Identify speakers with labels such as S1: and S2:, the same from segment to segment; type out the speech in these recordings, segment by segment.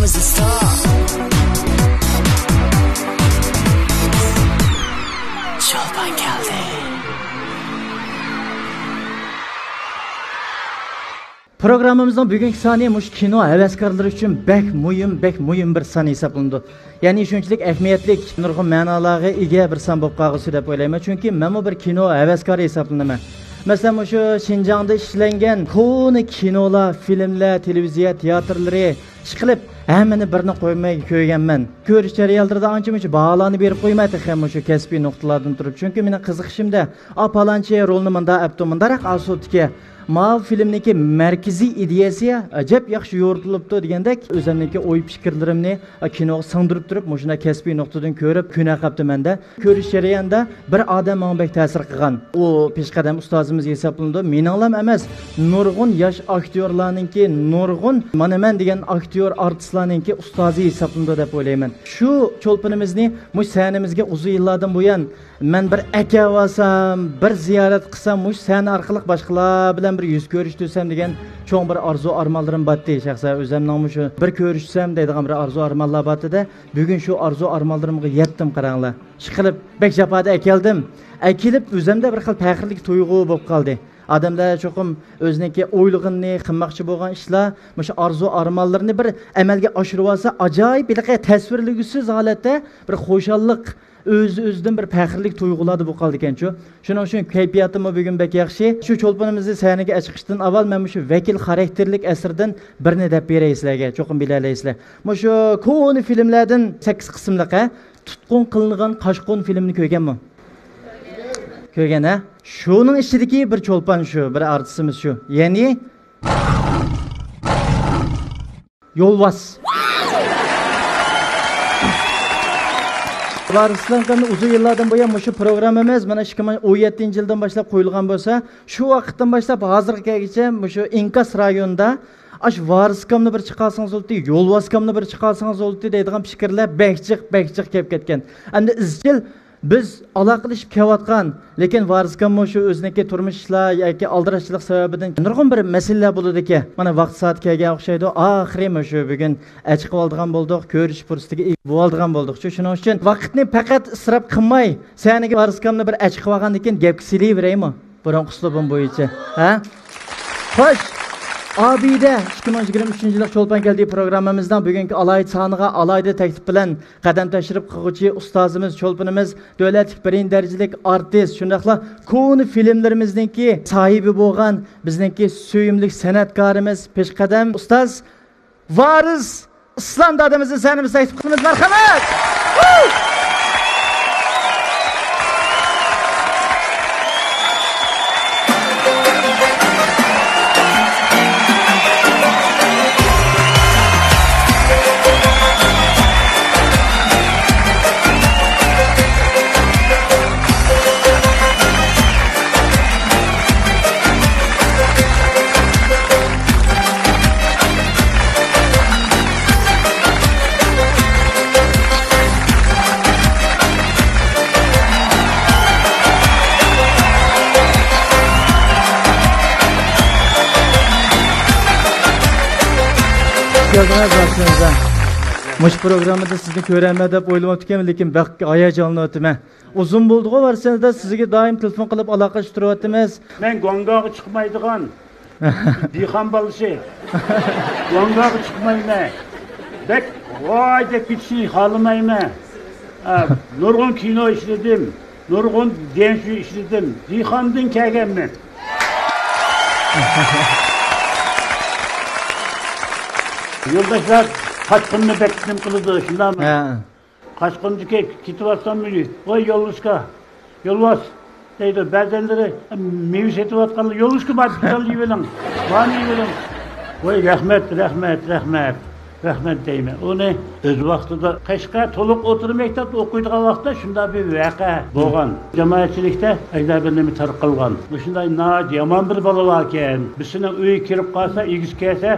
S1: is a star. Çolpan geldi.
S2: Programımızın bugünkü saniye muş kino heveskarları için bek mühim bir saniye hesaplandı. Yani şunçilik ehmiyetlik, nurgun manalarga ega bir san bo'lib qolg'usi deb o'ylayman. Chunki men bir kino heveskari hisoblanaman. Masalan, shu Xinjiangda ishlangan koni kinolar, filmlar, televiziya teatrlari chiqilib, hammani birini qo'ymay ko'rganman. Ko'rish jarayonlarida ancha-muncha baholarni berib qo'ymaydi ham shu kasbiy nuqtalardan turib. Chunki meni qiziqishimda, "Apalanchi rolni menda apto mundaroq asotga Mav filmniki merkezi ideyasi acayip yaxshi yo'ritilibdi degandek o'zimniki o'y fikrlarimni kinoga singdirib turib, mushuna kasbiy nuqtadan ko'rib, kuna qapti menda. Ko'rish jarayonida bir odam menga bek ta'sir qilgan. U peshqadam ustozimiz hisoblandi. Meninglam emas, nurg'un yosh aktyorlarningki, nurg'un mana men degan aktyor artistlarningki ustozi hisoblandi deb o'ylayman. Shu cho'lpinimizni mush sanamizga uzun yillardan buyon men bir aka olsam, bir ziyorat qilsam, mush sana orqali boshqalar bilan bir yuz ko'rishtirsam degan cho'ng bir arzu armonlarim batdi. Shaxsan o'zimning shu bir ko'rishsam deydigan bir arzu armonlar batdi. Bugun shu arzu armonlarimga yetdim qaranglar. Chiqilib bek jafoda akeldim. Akilib o'zimda bir xil faxrlik tuyg'u bo'lib qoldi. Adamlar cho'qim o'ziniki o'ylig'ini qilmoqchi bo'lgan ishlar, o'sha arzu armonlarini bir amalga oshirib olsa, ajoyib bir tasvirligisiz holatda bir xo'shallik o'zidan bir faxrlik tuyg'ulardi bu qoldi ekan-ku. Shuning uchun kayfiyatim bugun bek yaxshi. Shu cho'lponimizni sahnaga chiqishdan avval men shu vakil xarakterlik asrdan birini deb beray sizlarga, cho'qim bilaysizlar. Shu koni filmlardan 8 qismliqa tutqun qilingan Qashqon filmini ko'rganmi? Ko'rgan ha? Shuning ichidagi bir cho'lpon shu, bir artistimiz shu. Ya'ni Yo'lbos. Varislangan uzun yillardan buyon shu programmamiz mana 2017-yildan boshlab qo'yilgan bo'lsa, shu vaqtdan boshlab hozirgacha shu Inkas rayonida ash variskamni bir chiqarsangiz bo'ldi, yo'lboskamni bir chiqarsangiz bo'ldi deydigan fikrlar bekchiq kelib ketgan. Endi izchil biz aloqalashib kelayotgan, lekin variskam shu o'ziniki turmushlar yoki aldirashchilik sababidan nurg'un bir masalalar bo'ladi ekan. Mana vaqt soat kelgan o'xshaydi. Oxiri shu bugun chiqib oldigan bo'ldik, ko'rish fursatiga ega bo'ldigan bo'ldik. Shuning uchun vaqtni faqat isrof qilmay, saniga variskamni bir chiqib olgandan keyin gapga silaveraymi? Biron uslubim bo'yicha. Ha? Xo'sh. Abide 2023-yil Cho'lpan keldi programmamizdan bugungi alayda soniga alayda taklif bilan qadam tashrif qiluvchi ustozimiz Cho'lpanimiz davlatlik birinchi darajalik artist, shundaqla koni filmlarimizningki sohibi bo'lgan bizningki suyimli san'atkorimiz peshqadam ustoz Varis Islom dadamizni sanamiz taklif qilamiz. Marhamat. Geldiniz aslında. Muş programında sizni ko'raman deb o'ylamayotgan, lekin bak hayajonlanayapman. Uzun bo'ldi-ku varsanda sizga doim telefon qilib aloqalashib turyapmiz.
S3: Men gongoga chiqmaydigan dixon bolasi. Gongoga chiqmayman. Bek voy deb ketishni xohlamayman. Nurg'un kino ishladim, nurg'un denshu ishladim. Dixondan kelganman. Yo'ldoshlar Qashqonni bekitdim qildi, shundami? Ha. Qashqonniki ketiyotsam meni, voy Yo'lbos deydi, ba'zanlari meva setayotganlar Yo'lbosga borib yeyveling. Bani yeyveling. Voy rahmat deyman. Uni o'z vaqtida Qashqa to'liq o'tirib maktabda o'qiydigan vaqtda shunday bir voqea bo'lgan. Jamoatchilikda ajdabirni tarqalgan. Shunday yomon bir bola bor ekan. Bizning uyga kirib qolsa, egiz kelsa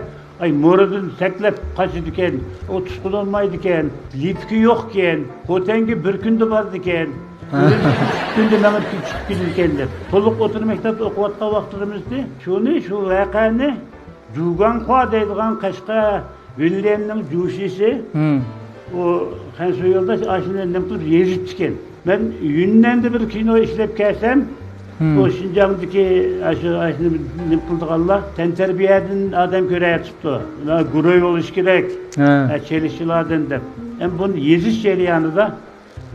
S3: mo'ridan saklab qochidi ekan, o tutqunolmaydi ekan, lipki yo'q ekan, xo'tangi bir kunda bordi ekan. Kunda nima chiqib ketdi ekan deb. To'liq o'tirib maktabda o'qiyotgan vaqtlarimizda shu voqeani Jugan Qo deydigan Qashqa William'ның juşisi o Hansu yoldaş aşını nem qilib yezitken. Ben yünden de bir kino işlep kelsem o Şinjan'daki aşını nem qildiganlar tenterbiyeden adam göreyatipti. Guroy oluş gerek. Çelişçilerden de. Hem bunu yeziş jarayonida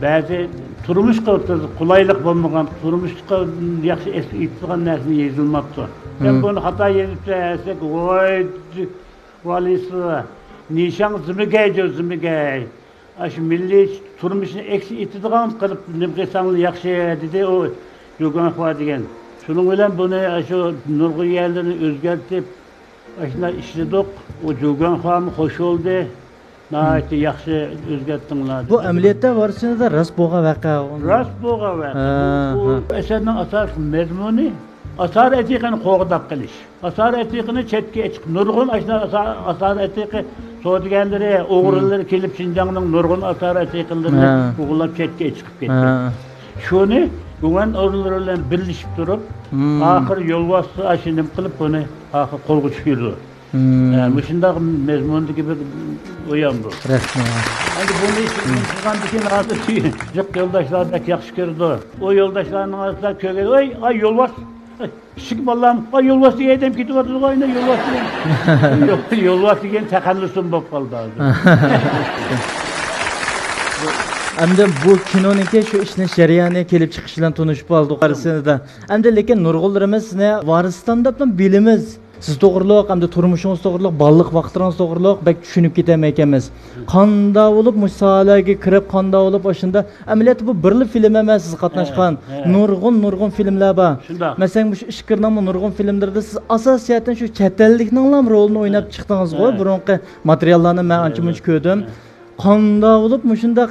S3: bazı turmuş qulaylik bo'lmagan, turmuşqa yaxshi etgan narsani yezilmabdi. Hem bunu hata yezip desek, voy valisi nişan zimigay. Aş milli turmuşunu eksi etdigan qilib nimqesanlı yaxshi dedi o Jogan Xwa degan. Şunun bilen bunu aşı nurg'un yerlerini özgertip aşına işledik. O Jogan Xwa'm hoş oldu. Nəhayət yaxşı özgərtdinlər.
S2: Bu əməliyyatda varsınız da rast boğa vaqa.
S3: Rast boğa vaqa. Bu əsərinin asas məzmunu asar etiqini qoğdaq qilish. Asar etiqini chetga chiqib nurg'un asar etiqi so'diganlari, o'g'rilar kelib Şinjanның nurg'un asar etiqlarini o'g'irlab chetga chiqib ketdi. Shuni Güven o'g'rilar bilan birlashib turib, oxir yo'lboshchi ashinim qilib buni oxir qo'lga tushirdi. Yani şundaq mezmundaki bir uyan bu.
S2: Rahmet.
S3: Hani bunu çıkandaki nazır ki, yok yoldaşlar pek yaxşı gördü. O yoldaşlarının arasında köye, ay yolbaş, şık ballam, ay yolbaş diye edem ki duvardı, ay ne yolbaş diye. Yok yolbaş diyen tekallüsün bok kaldı.
S2: Endi bu kinoniki şu işin jarayoni kelib chiqish bilan tanishib oldik qarasida. Endi lekin nurg'unlarimiz ne Varistonda bilan bilimiz. Siz to'g'riliq, hamda turmushingiz to'g'riliq, balliq vaqtingiz to'g'riliq bek tushunib ketamaykanmiz. Qanda bo'lib musolaga kirib, qanda bo'lib o'shunda amaliyotda bu birli film emas, siz qatnashgan nurg'un filmlar bor. Masalan, bu ishqirnamo nurg'un filmlarda siz asosiyatan shu chet ellikning ham rolini o'ynab chiqdingiz-ku. Burunqi materiallarni men ancha-muncha ko'rdim. Qanda bo'lib mushunda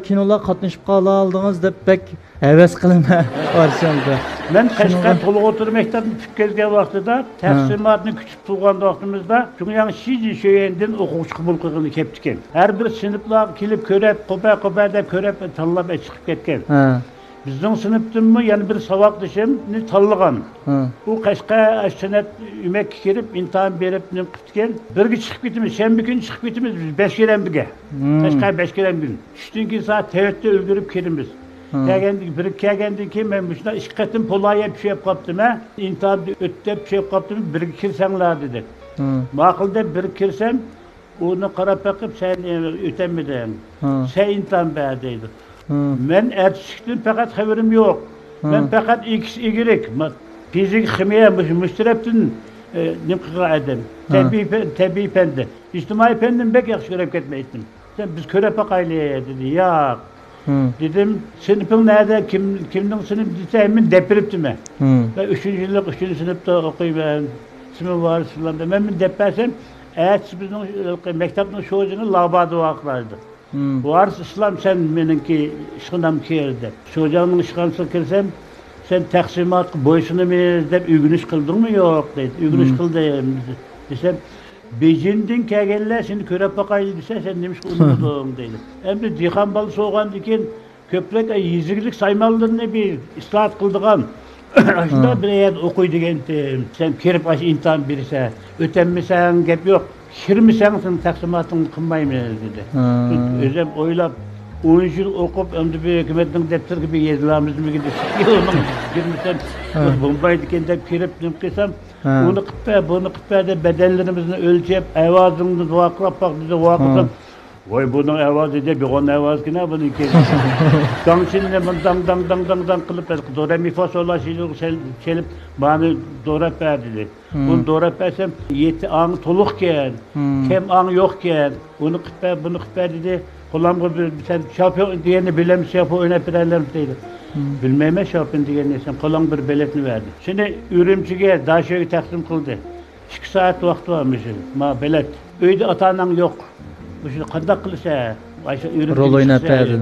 S2: kinolar qatnashib qola oldingiz deb bek heves qilma varsanda.
S3: Ben Qashqar to'liq o'tirib maktabni tushib kelgan vaqtida taqsimotni kutib turgan vaqtimizda shunga Shiji Shoyendin o'quvchi qabul qilgani kelib ekan. Har bir sinflar kelib ko'rib, qo'pa deb ko'rib tanlab chiqib ketgan. Bizning sinfdimmi yana bir savodishimni tanlagan. Bu Qashqar san'at umakka kirib imtihon berib nim qilgan. Birga chiqib ketamiz, shanba kuni chiqib ketamiz biz 5 birga. Qashqar 5 gün. Tushdan keyin soat 4da ulgurib kelamiz. Kelgandan keyin men bu shunday 2 qatim polaya bir şey yapıptım ha. İntihobni o'tib bir şey yapıptım, birga kirsanglar dedi. Ma'qul deb bir kirsam, onu qarab bakıp sen o'tamiding. Sen intihon ber dedi. Men ertishlikdan faqat xabarim yo'q. Men faqat X Y fizik, kimya, müştereptin nim qilgan adam. Tabiiy fanda. İctimai fandan bek yaxshi ko'rib ketmaydim. Sen biz ko'rib baqayli dedi. Yo'q. Dedim, sınıfın nerede, kimden sınıf desem ben depriptim ben. Ben 3. yıllık 3. sınıfta okuyayım, sınıf var, sınıfta. Ben depresem, eğer bizim mektepten çocuğunu labada vaklardı. Var İslam sen benimki işkınam kirdi. Çocuğunun işkınsa kirsem, sen taksimat boysunu mu deyip ügünüş kıldın mı? Yok dedi, ügünüş kıldım desem. Beijing'den kelgenler şimdi körep bakaylı dese sen demiş ki unutmadığım değil. Hem de dihan balı soğan diken köprek yüzüklik saymalılarını bir islahat kıldığım. Aslında bir eğer okuy diken sen kirip aşı imtihan birisi ötenmesen gep yok. Şirmisen sen taksimatını kılmayım dedi. Özüm oylap 10 yıl okup ömrü bir hükümetin defter gibi yazılarımız mı gidiyor? Onun girmişsem bombayı dikende kirip nümkesem onu kıppa, bunu kıppa da bedenlerimizin ölçüp evazını duaklap bak dedi duaklap. Vay bunun evazı de bir onun evazı ki ne bunun ki? Dang şimdi dang kılıp doğru mi fa sol la çelip bana doğru dedi. Bunu doğru versem yeti an tolukken, kem an yokken onu kıppa bunu kıppa dedi. Kulağımda bir sen şampiyon diyeni bilen şampiyon oynatırlarım dedi. Bilmeme şampiyon diyeni sen kulağım bir biletini verdi. Şimdi Ürümçi'ye daha şöyle takdim kıldı. 2 saat vakti varmış. Ma bilet. Öyle atanan yok. Bu şimdi kandak kılırsa
S2: rol oynatırdı.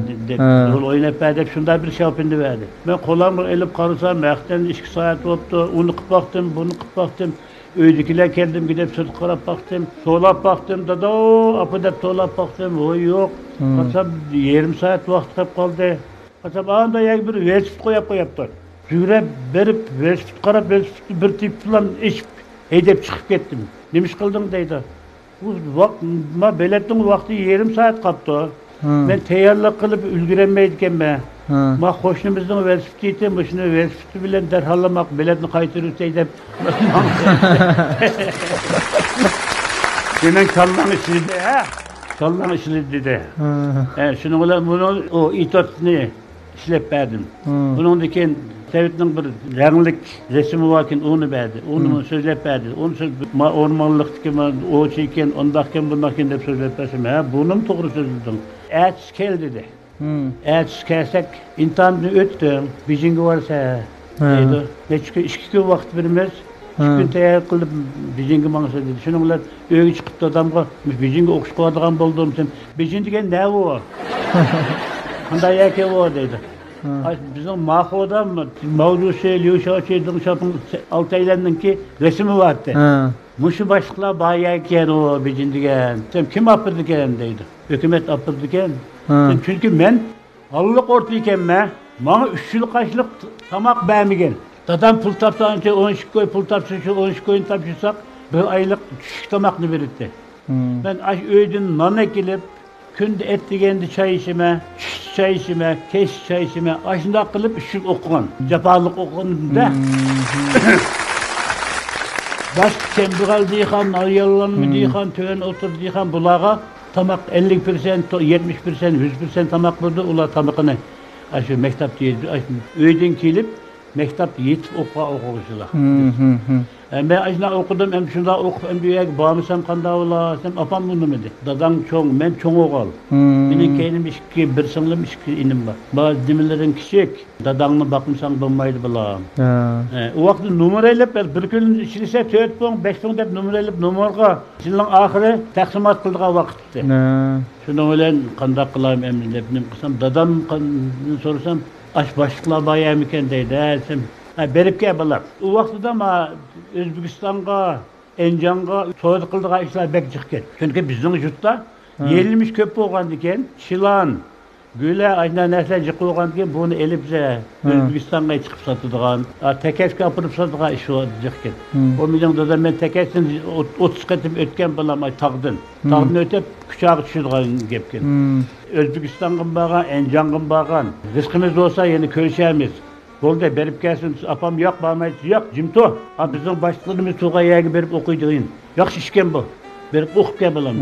S3: Rol oynatırdı. Şunda bir şampiyon verdi. Ben kulağımı elip karısam mekten 2 saat oldu. Onu kıpaktım, bunu kıpaktım. Öydikiler kendim gidip sırt karab baktım, solap baktım da apı dep solap baktım, o yok. Kasap yarım saat vakit kap kaldı. Kasap anda yak bir velosiped koyap. Züre berip velosiped karab velosiped bir tip falan içip heydep çıkıp kettim. Demiş kıldın deydi. Ma biletin vakti yarım saat kaptı. Ben tayyorlik qilib ulgurolmaydigan ben. Ma qo'shnimizning velosipedi, shuni velosipedi bilan darhallamoq biletni qaytarib o'tay deb. Demek kallang işledi ha. Kallang işledi dedi. Şunu bilan bunu o itotni işlep verdim. Bunun diken Devlet'in bir renglik resmi varken onu verdi. Onu söylep verdi. Onu ormanlıktaki o çeken, ondakken bundakken de söylep verdim. Ha, bunun doğru sözüldüm. Ertesi gel dedi. Ertesi gelsek imtihanını öttüm. Bizim varsa dedi. Ne çünkü 2 gün vakit vermez. 2 gün tayyor kılıp bizim bana dedi. Şunun bilan öyle çıkıp adamga bizim okuş koyadigan boldum sen. Bizim degan ne o? Qanday yake o dedi. Bizim Maho'da Mavrusi, Lyushaçı'nın şapın Altaylar'ınki resmi vardı. Muşu başlıklar bayağı o bizim diyen. Sen kim yapırdıken dedi. Hükümet yapırdıken. Çünkü ben Allah'lık ortayken bana 3 yıl kaçlık tamak beğenmegen. Dadam pul tapsanca 12 koy pul tapsanca 12 koyun tapşırsak bir aylık düşük tamakını verirdi. Ben öydün nana gelip günde et degendi çay içime, çay içime, keş çay içime, aşında kılıp üşük okuyan, cepalık okuyan da. Baş kembigal deyken, ayyalan mı deyken, töven otur deyken, bulağa tamak 50%, 70%, 100% tamak buldu, ula tamakını aşı mektap deyildi, öydün gelip, mektap yetip okuyucular. Ben aşına okudum, hem şunda okup, hem büyük bağımsan kanda ola, hem apam bunu dedi. Dadan çoğun, ben çoğun okal. Benim kendim bir sınırım, inim var. Bazı demirlerin küçük, dadanına bakmışsan bulmaydı bulam. O vakti numarayla, bir gün içilse 4 pon, 5 pon deyip numarayla, numarga, yılın ahire taksimat kıldığa vakitti. Şunu öyle kanda kılayım emrin hepnim kısam, dadam sorsam, aş başlıkla bayağı miken deydi, berip gel bular. O vakti da ma Özbekistan'a, Encan'a, soyut kıldığa işler bek çıkken. Çünkü bizim yurtta yenilmiş köp olgan diken, Şilan, Güle, ayna nesle çıkı olgan diken, bunu elipse Özbekistan'a çıkıp satıdığan, tekeske yapırıp satıdığan iş oldu çıkken. O milyonda da ben tekesini 30 katım ötken bulam, tağdın. Tağdın ötep, küçağı düşürdüğün gepken. Özbekistan'ın bağın, Encan'ın bağın. Rızkımız olsa yeni köyşemiz. Bolda berip gelsin, apam yok, bağmayız, yok, cimto. Bizim başlıklarımız tuğa yağı berip okuyduğun. Yok şişken bu. Berip okuyup gel bulam.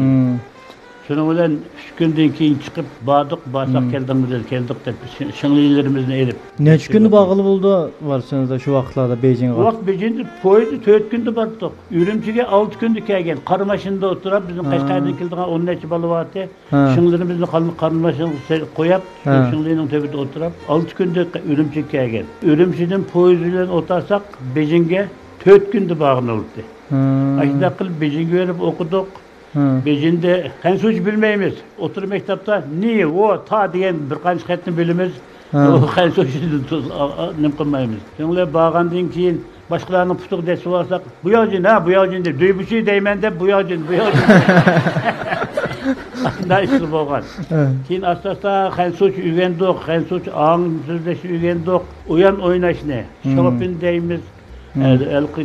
S3: Şunun bilen 3 günden keyin çıkıp bağsak keldik de şınlılarımızı erip.
S2: Neç gündü bağlı buldu varsınız da şu vaxtlarda Beijing'e?
S3: O vaqt Beijing'de poydu 4 gündü bardık. Ürümçiге 6 gündü kelgen. Qarmaşında oturup bizim Qashqardan keldigan 10 neçe balı vardı. Şınlılarımızı qarmaşını koyup, şınlığının tepede oturup 6 gündü Ürümçiге kelgen. Ürümçiden poydudan otarsak Beijing'e 4 gündü bağını oldu. Aşında qılıp Beijing'e verip okuduk. Beijing'de henüz bilmeyimiz. Oturup mektapta niye o ta diyen bir qancha xatni bilimiz. O henüz nem qilmaymiz. Şunlar bağandan keyin başkalarının putuq desi varsak bu yolcun ha bu yolcun deb duybushi deyman deb bu yolcun. Aslında işli bolgan. Keyin asta henüz ügendik, henüz ağın sözleşi ügendik. Uyan oynaşını, şopin deymiz.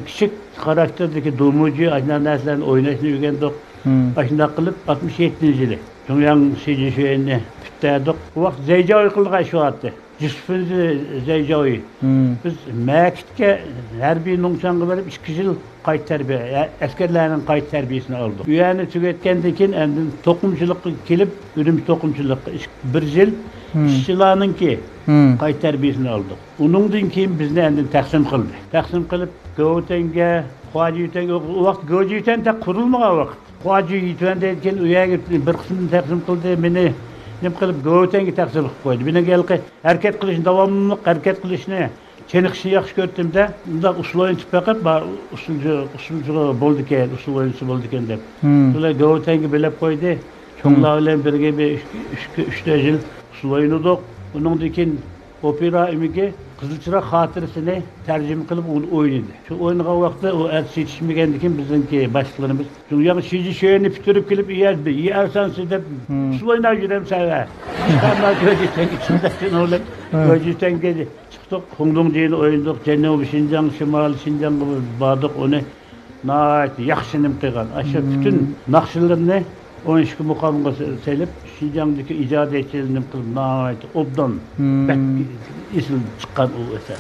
S3: Küçük karakterdeki dumucu ajna näslerini oynaşını ügendik. Aşında kılıp 67. yılı. Dünyanın seyircilerini tuttardık. Bu vakit Zeycaoy kıldığa şu attı. Cüsfünüzü Zeycaoy. Biz Mekit'e her bir nungçangı verip 2 yıl kayıt terbiye, askerlerin kayıt terbiyesini aldık. Üyeni tüketkendekin endin tokumculuk kelip, ürüm tokumculuk 1 yıl işçilanınki kayıt terbiyesini aldık. Onundan keyin bizni endin taksim kıldı. Taksim kılıp Gövten'e, Hacı Yüten, o vakit Gövcü Yüten de kurulmağa vakit. Hacı Yüten deyken üye bir kısmını taksim kıldı, beni nem qilib Gövten'e taksim koydu. Beni geldi, hareket kılışını, davamlılık hareket kılışını, çenikişini yaxşı gördüm de, bunda usul oyun tüpekip, usulcu bolduken, usul oyuncusu bolduken de. Sonra Gövten'e bilip koydu, çoğunlarla birge bir 3 yıl usul oynadık. Onun dikin opera imiki Kızılçırak hatırasını tercüme kılıp oynadı. Şu oynadığı vakitte o yetişmegendikin bizimki başlıklarımız. Çünkü yani şici şeyini bitirip gelip iyerdi. Yersen siz de su oynar girem sana. Çıkarlar Gölcük'ten içindeki oğlum. Gölcük'ten çıktık. Hongdong değil oynadık. Cenab-ı Şincan, Şimal Şincan gibi bağdık onu. nəhayət yaxşı nim qilgan. Aşağı bütün naqşlarını 12 muqamga selib, Şinjandakı ijodiyatchilikni qilib, nəhayət obdan bək isil chiqqan o eser.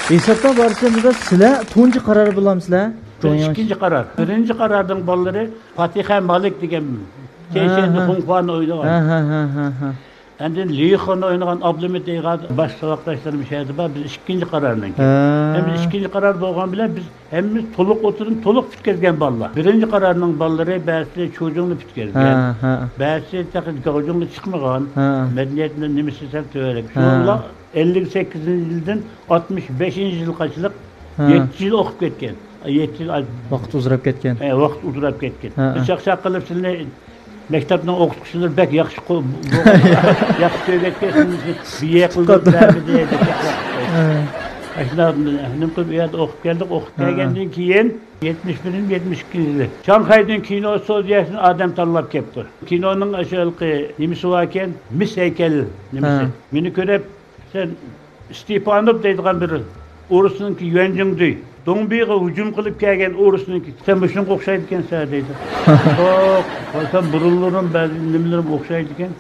S2: Hesapta barışında sizlar tunji qaror bilamsizlar?
S3: İkinci karar. Birinci karardan balları Fatiha Malik degan Keşendi Hunfan oynagan. Endin Liyxon oynagan Abdülhamid degan baş savaşdaşlarım şeydi var. Biz ikinci karardan keldik. Hem ikinci karar bolgan bilen biz hemimiz toluq oturun, toluq bitkizgen ballar. Birinci kararның balları bäsi çocuğunu bitkizgen. Bäsi takı çocuğunu çıkmagan. Medeniyetinden nimisi sen töwerek. Şunla 58. yıldan 65. yıl kaçlık 7 yıl okup ketken. 7 yıl
S2: vaqt uzrab ketgan.
S3: Vaqt uzrab ketgan. Biz şaqşaq qilib sizlarni maktabdan o'qituvchilar bak yaxshi yaxshi ko'rgatgan biye qildilar deydi. Nim qilib u yerda o'qib keldik, o'qib kelgandan keyin 71-72 yili Shanghaydan kino studiyasini odam tanlab kelibdi. Kinoning ashalqi nimasi bor ekan, mis haykal nimasi. Meni ko'rib sen Stepanov deydigan biri O'rusninki Yuanjingdi. Dongbiga hücum qilib kelgan O'rusninki. Sen shunga o'xshaydi ekansan deydi. Qo'ysam burunlarim ba'zi nimalarim o'xshaydi ekan.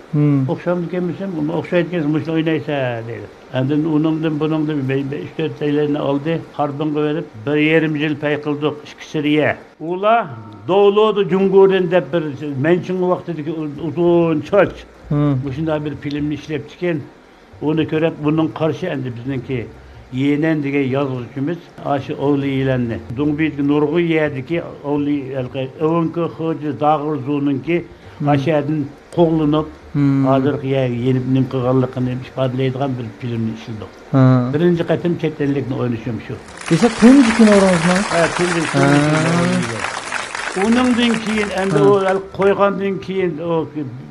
S3: O'xshamdi ekanmisan, uni o'xshaydi ekansan, shuni o'ynaysan deydi. Endi uningdan buningdan 3-4 saylarni oldi, harbinga berib 1,5 yil pay qildik, 2 Siriya. Ular Dovlodu Jungurdan deb bir menching vaqtidagi uzun choch. Shunday bir filmni ishlab chiqqan. Onu ko'rib bunun qarshi endi bizningki Yenen degan yozuvchimiz aşı Ovli ilanni. Dungbit nurg'u yerdiki Ovli Ovunki Xo'ja Dag'urzuninki aşadın qo'g'linib hozirgi yenib nim qilganligini ifodalaydigan bir filmni ishildik. Birinchi qatim chet ellikni o'ynashim shu.
S2: Desa tunji kinoringizmi?
S3: Ha, tunji kino. Uningdan keyin endi o qo'ygandan keyin o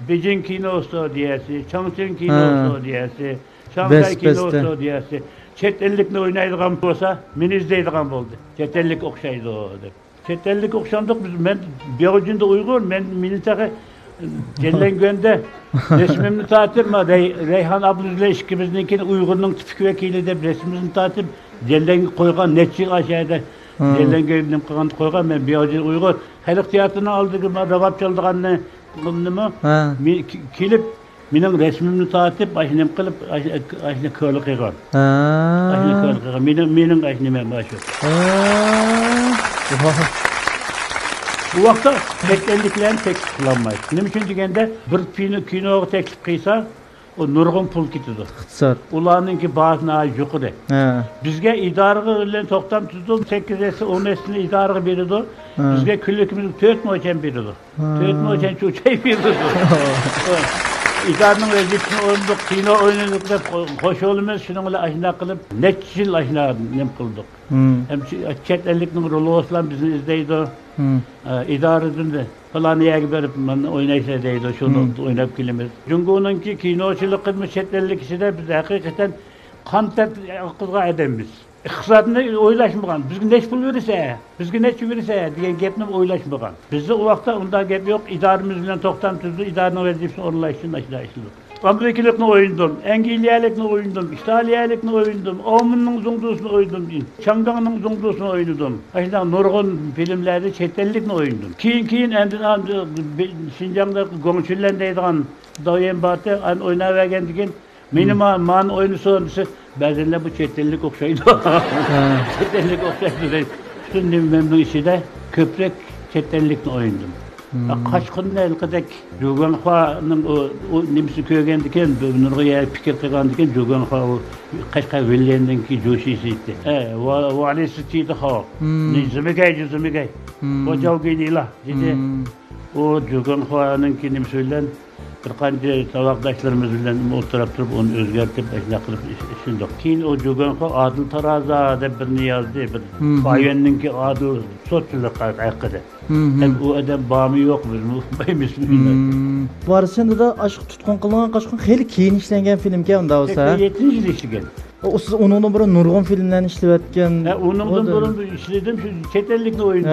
S3: Beijing kino studiyasi, Chongqing kino studiyasi, Shanghai kino studiyasi chet ellikni o'ynaydigan bo'lsa, meni izlaydigan bo'ldi. Chet ellik o'xshaydi deb. Chet ellik o'xshandik biz, men Beojinda Uyg'ur, meni taqa Jellengönde resmimni tatib, Reyhan Abdullah ikimizninki Uyg'urning tipik vakili deb resmimizni tatib, Jelleng qo'ygan necha yil aşağıda Jellengönning qilgan qo'ygan, men Beojin Uyg'ur xalq teatrini oldiga ravab chaldiganni nima kelib mening resmimni tatib, ashnim qilib, ashni ko'li qilgan. Ashni ko'li qilgan. Mening ashnim ham shu. Bu vaqtda chet-elliklarni teklif qilolmaydi. Nima uchun deganda, bir kinoga teklif qilsa, o nurg'un pul ketadi.
S2: Iqtisod.
S3: Ularninki bazna yuqori. Bizga idoraga bilan to'xtam tuzdi, 8 yasi 10 yasini idoraga beradi. Bizga kunlikimiz 4 mo'chan beradi. 4 mo'chan cho'chay beradi. İdarının vazifesini oynadık, kino oynadık da qo'shilimiz shuni bilan ashna qilib, necha yil ashna nim qildik. Hem chet ellikning roloslar bizni izlaydi. İdaradan da falan yerga berib, men o'ynaysa deydi, shuni o'ynab kelamiz. Jungo'ningki kinochilik qilmish chet ellik kishida biz haqiqatan qantat qilgan odammiz. İqtisodni o'ylashmagan, bizga nech pul bersa, bizga nech bersa degan gapni o'ylashmagan. Bizda u vaqtda unday gap yo'q, idoramiz bilan to'xtam tuzdi, idoraning vazifasini o'rnatishni ishlaydi. Amerikalikni o'yindim, Angliyalikni o'yindim, İtaliyalikni o'yindim, Omunning zungdusini o'yindim, Changdongning zungdusini o'yindim. Aynan nurg'un filmlarda chet ellikni o'yindim. Keyin endi Şinjangda Gongchunlan deydigan doim bordi, o'ynavergan degan meni man o'ynasin desa, ba'zanlar bu chet ellik o'xshaydi. Chet ellik o'xshaydi. Shunday memnun ishida ko'proq chet ellikni o'yindim. Qashqinda ilqidak Jo'ganxoning o nimasi ko'rgandikan, nurg'a fikr qilgandikan, Jo'ganxo Qashqa Villendanki jo'shishdi. Va alayhissalom xo. Nizmigay. O javgiylar dedi. O Jo'ganxoningki nimasi bilan bir qancha tavaqdoshlarimiz bilan o'tirib turib, uni o'zgartirib, ashna qilib ishlandik. Keyin o Jo'ganxo Adil Taroza deb bir niyozdi, bir Bayonninki adil sotchilik haqida. Hem o adam bağımı yok biz
S2: Barışında da aşk tutqun qilgan Qashqon xeyli keyin ishlangan filmga unda bo'lsa.
S3: 7 yil ishlagan.
S2: O siz uningdan burun nurg'un filmlarni ishlayotgan.
S3: Uningdan burun ishladim, shu chet ellikni o'yindim.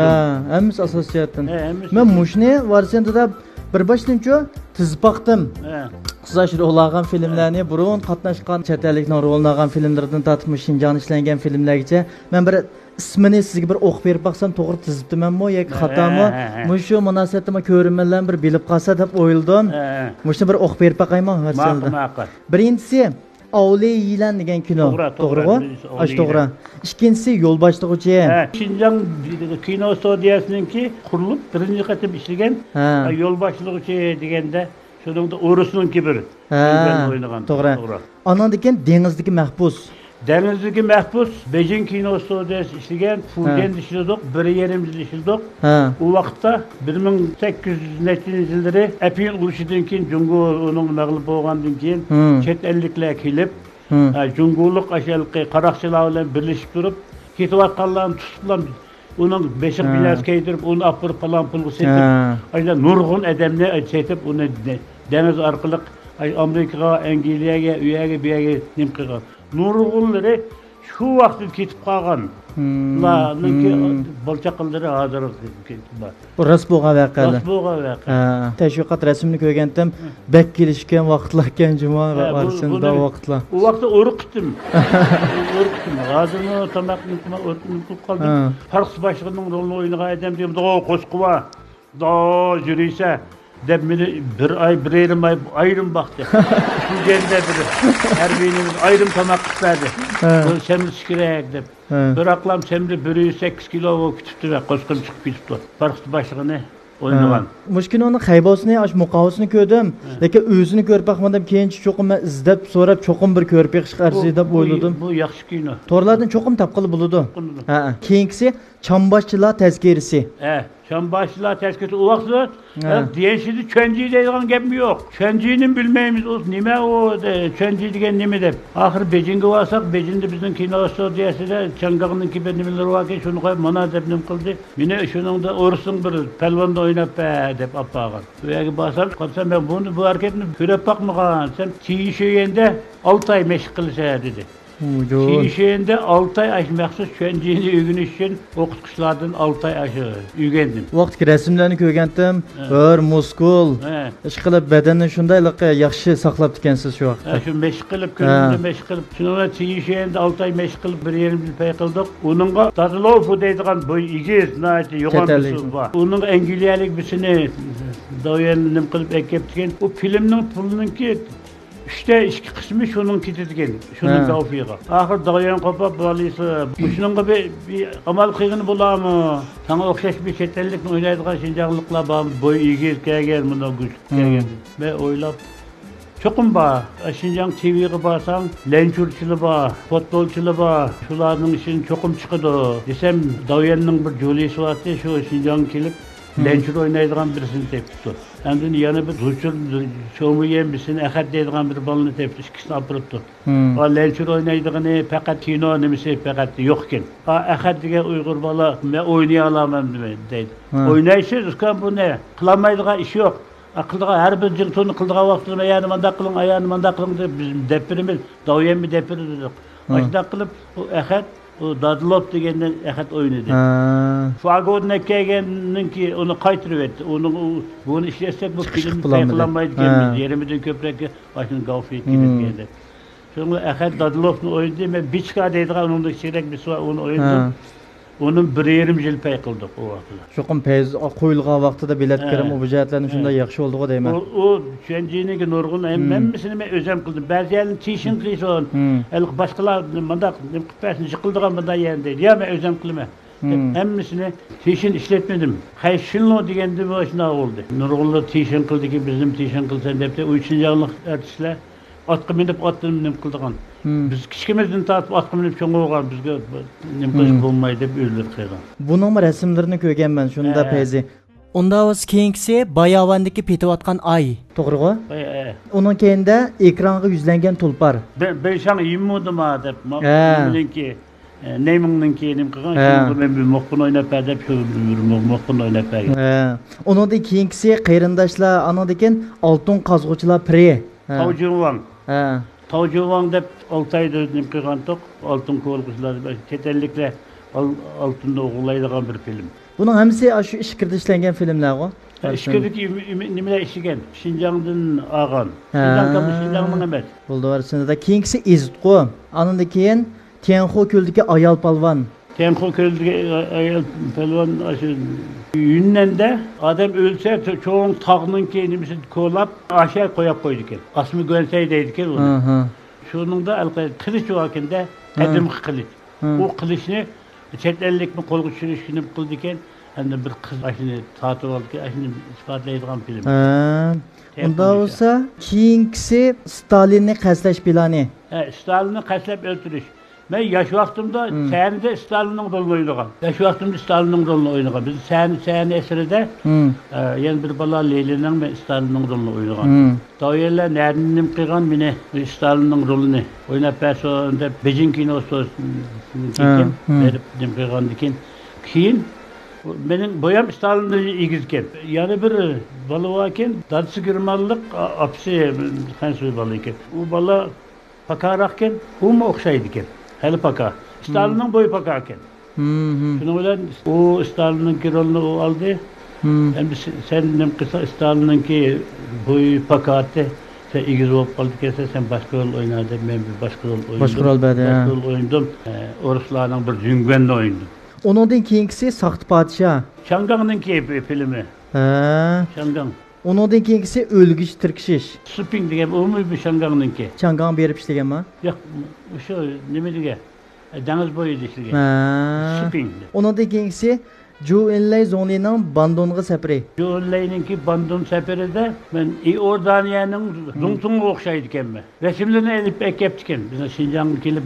S2: Hammas asosiyatdan. Men mushni Barışında da bir başlancho tizib baqdim. Qizashir o'lagan filmlarni burun qatnashgan chet ellikning rolini olgan filmlardan tatib Şinjan ishlangan filmlargacha men bir ismini sizga bir o'qib berib baqsam to'g'ri tizibdimanmi yoki xatomi? Mushu munosabatda ko'rinmalar bir bilib qolsa deb o'yladim. Mushni bir o'qib berib baqayman
S3: Ma'qul.
S2: Birinchisi Avli Yilan degan kino. To'g'ri-ku? Ash to'g'ri. Ikkinchisi Yo'lboshlig'uchi.
S3: Şinjan kino studiyasininki qurilib birinchi qatim ishlagan Yo'lboshlig'uchi deganda shuningda O'rusninki bir o'ynagan.
S2: To'g'ri. Andan keyin Dengizdagi mahbus.
S3: Dengizdagi mahbus Beijing kino studiyasi ishlagan, Fujian ishladik, 1,5 yil ishladik. U vaqtda 1800 yilları Apin urushidan keyin Jungo uning mag'lub bo'lgandan keyin chet elliklar kelib, Jungolik ashalqi qaroqchilar bilan birlashib turib, ketayotganlarni tutib, uning beshiq binasi kaydirib, uni apir falan pulga setib, ayda nurg'un odamni setib, uni deniz orqali Amerikaga, Angliyaga, uyaga, buyaga nim qilgan. Nurg'unlari shu vaqtda ketib qolgan. Ularninki bolchaqillari hozir bor.
S2: Bu rost bo'lgan voqealar.
S3: Rost bo'lgan voqea.
S2: Tashviqot rasmini ko'rgandim. Bek kelishgan vaqtlar ekan juma va arasida vaqtlar.
S3: U vaqtda o'rqitdim. Hozirmi tamoqni qilib qoldim. Farq boshlig'ining rolini o'ynagan odam deyim, qo'shquva. Jurisa deb meni bir ay, bir yarim ay ayrim baktı. Şu gende biri. Her birimiz ayrım tamak istedi. Böyle semri kerak deb. Bir aklam semri 108 kilo kütüptü ve koşkum çıkıp gitipti. Farklı başlığını oynagan.
S2: Mushkin uni qaybosini, ash muqovasini ko'rdim. Lekin o'zini ko'rib baxmadim, keyin cho'qim izlab so'rab cho'qim bir ko'rib beqish qarshi deb o'yladim.
S3: Bu yaxshi kino.
S2: To'rlardan cho'qim topqili bo'ladi. Keyingisi Çambaşçılar tezkerisi.
S3: Çambaşçılar tezkerisi o vaqtda diyenşidi çönciyi deydigan gap yo'q. Çönciyini bilmeymiz. O nima o çönciy degan nima deb. Axir Bejingga borsak, Bejingda bizning kino studiyasida Chang'aqninki bir nimalar bor ekan, shuni qo'yib mana deb nim qildi. Meni shuningda o'rsin bir palvonda o'ynab deb olib Bu yerga borsam, qolsam men bu hareketni ko'rib boqmagan. Sen tiyishganda 6 ay meşq qilsa dedi. Tiyişganda 6 ay maxsus çönciyini öğrenish uchun o'qituvchilardan 6 ay aşağı öğrendim.
S2: Vaqtki rasmlarni ko'rgandim, bir muskul, ish qilib badanni shundaylik yaxshi saqlab ekansiz shu vaqtda.
S3: Shu meşq qilib, kunimda meşq qilib, shuni tiyishganda 6 ay meşq qilib 1,5 yil pay qildik. Uningga Tadlov deydigan bu igiz, nati yo'g'on bir bor. Uning Angliyalik birisini doyen nim qilib ekeptigan. O filmning pulininki İşte iki kısmı şunun kititigen, şunun tavfiği. Ahir dağıyan kopap balıysa, şunun gibi bir amal kıygını bulamı? Sana okşaş bir çetellik oynaydıgan Şinjanlıkla bağım, boy iyiyiz, kâgel, buna güç, kâgel. Ve oylap, çokum var. Şinjan TV'ye barsan, lençurçulu var, futbolçulu var. Şularının için çokum çıkıdı. Desem, dağıyanın bir jolisi vardı, şu Şinjan kelip, lençur oynaydıgan birisini tepkisi. Hem de yana bir ruçur, çoğumu yemişsin, ehad deydigan bir balını tepkisi, ikisini apırıptı. O lençur oynaydığını, fakat kino nemisi fakat yokken. Ehad diye Uygur bala, ben oynayamam deydi. Oynaysız, bu ne? Kılamaydıgan iş yok. Akıldığa her bir cıntonu kıldığa vaktında ayağını manda kılın deyip bizim depirimiz, dağıyan bir depiri dedik. Aşıda kılıp o ehad, o Dadlov degenden ehad oynadı. Fagodun ekkegenin ki onu kaytırıp etti. Bunu işletsek bu film sayıklanmaydı gelmez. Yerimizden köprek başını gavfiye kilitlendi. Sonra ehad Dadlov'un oynadı. Ben Biçka deydiğen onun da çeyrek bir su onu oynadım. Onun 1,5 yil pay qildik o vaqtda.
S2: Çoqum payz qo'yilgan vaqtida bilet kirim o bujetlarni shunday yaxshi bo'ldi-ku deyman.
S3: O Çönciyiniki nurg'un hammasini men o'zim qildim. Ba'zi yerni tishin qilson. Boshqalar mundaq qilpasin yiqildigan bunday yer deydi. Ya men o'zim qilaman. Hammasini tishin ishlatmadim. Qayshilno deganda bu shuna bo'ldi. Nurg'unlar tishin qildiki, bizim tishin qilsan debdi, u Şinjanlik artistlar atqa minib atdan nim qildigan. Biz kichkimizdan tortib atqa minib cho'ng bo'lgan bizga nim qilish bo'lmaydi deb o'ylab qo'ygan.
S2: Buning rasmlarini ko'rganman shunda payzi. Unda o'z keyingisi Bayavandagi petayotgan ay. To'g'ri-ku? Uning keyinda ekranga yuzlangan tulpar.
S3: Ben shuni yimmodim deb. Meniki Neyminninki nim qilgan, shuni men bir muqbin o'ynab deb shu muqbin o'ynab bergan.
S2: Uningdan keyingisi qarindoshlar, anadan oltin qazg'uvchilar piri.
S3: Tavjuvang. Tavjuvang deb 6 ayda nim qilgandik. Oltin qo'lg'izlar, chetelliklar oltinda o'g'irlaydigan bir film.
S2: Bunun hamısı şu işkirde işlengen filmler o.
S3: İşkirdeki nimeler işlegen? Şinjan'dan ağan. Şinjan'dan emas.
S2: Buldu var. Şimdi de keyingisi İzitqo. Anında keyin Tianho Köl'deki Ayal Palvan.
S3: Tenko közlü ayol pelvan aşı yünden de adam ölse çoğun tağının kendimizi kolap aşağı koydu ki. Asmı gölseydeydi ki onu.
S2: Aha.
S3: Şunun da kılıç vakinde edim kılıç. O kılıçını chet ellik mi kol geçirişini kıldıken hem de bir kız aşını tatip aldı ki aşını ispatlaydigan film.
S2: Unda olsa keyingisi Stalinni qasdlash bilani.
S3: Stalinni qasdlab o'ldirish. Ben yaş vaktimde sahne Stalin'in rolunu oynagan. Yaş vaktimde Stalin'in rolunu oynagan. Biz sahne eserde yani bir bala Leyli'nin ben Stalin'in rolunu oynagan. Dağıyla nereden kıygan mine Stalin'in rolunu oynap personelde Beijing kinosu dikim verip dim kıygan dikin. Kiyin benim boyam Stalin'de igizken. Yani bir balı varken darısı girmallık apsi hensuy balı iken. O bala pakarakken huma okşaydıken. Hele paka. Stalin'in boyu pakarken. Şunu bilen o Stalin'in rolunu o aldı. Hem senin kısa Stalin'in ki boyu pakarttı. Sen igiz olup kaldı kese sen başka rol oynadın. Ben bir başka rol oynadım.
S2: Başka rol bedi ya.
S3: Başka rol oynadım. Oruslarının bir züngvenle oynadım.
S2: Onundan keyingisi Saxt Padişah.
S3: Şangang'ın ki filmi. Şangang.
S2: Onundan keyingisi Ölgüç Tirkişiş.
S3: Sping diye o mu bir Şangang'ın ki?
S2: Çangang berip işlegenmi?
S3: Yok şu nima diye? Deniz boyu işlegan. Sping.
S2: Onundan keyingisi Zhou Enlai Zonglining Bandonga sapri.
S3: Zhou Enlai'nin ki Bandon seferinde ben Iordaniyanın Zungtung'a okşaydı kemme. Resimlerini elip ekeptiken. Biz Şinjan'a gelip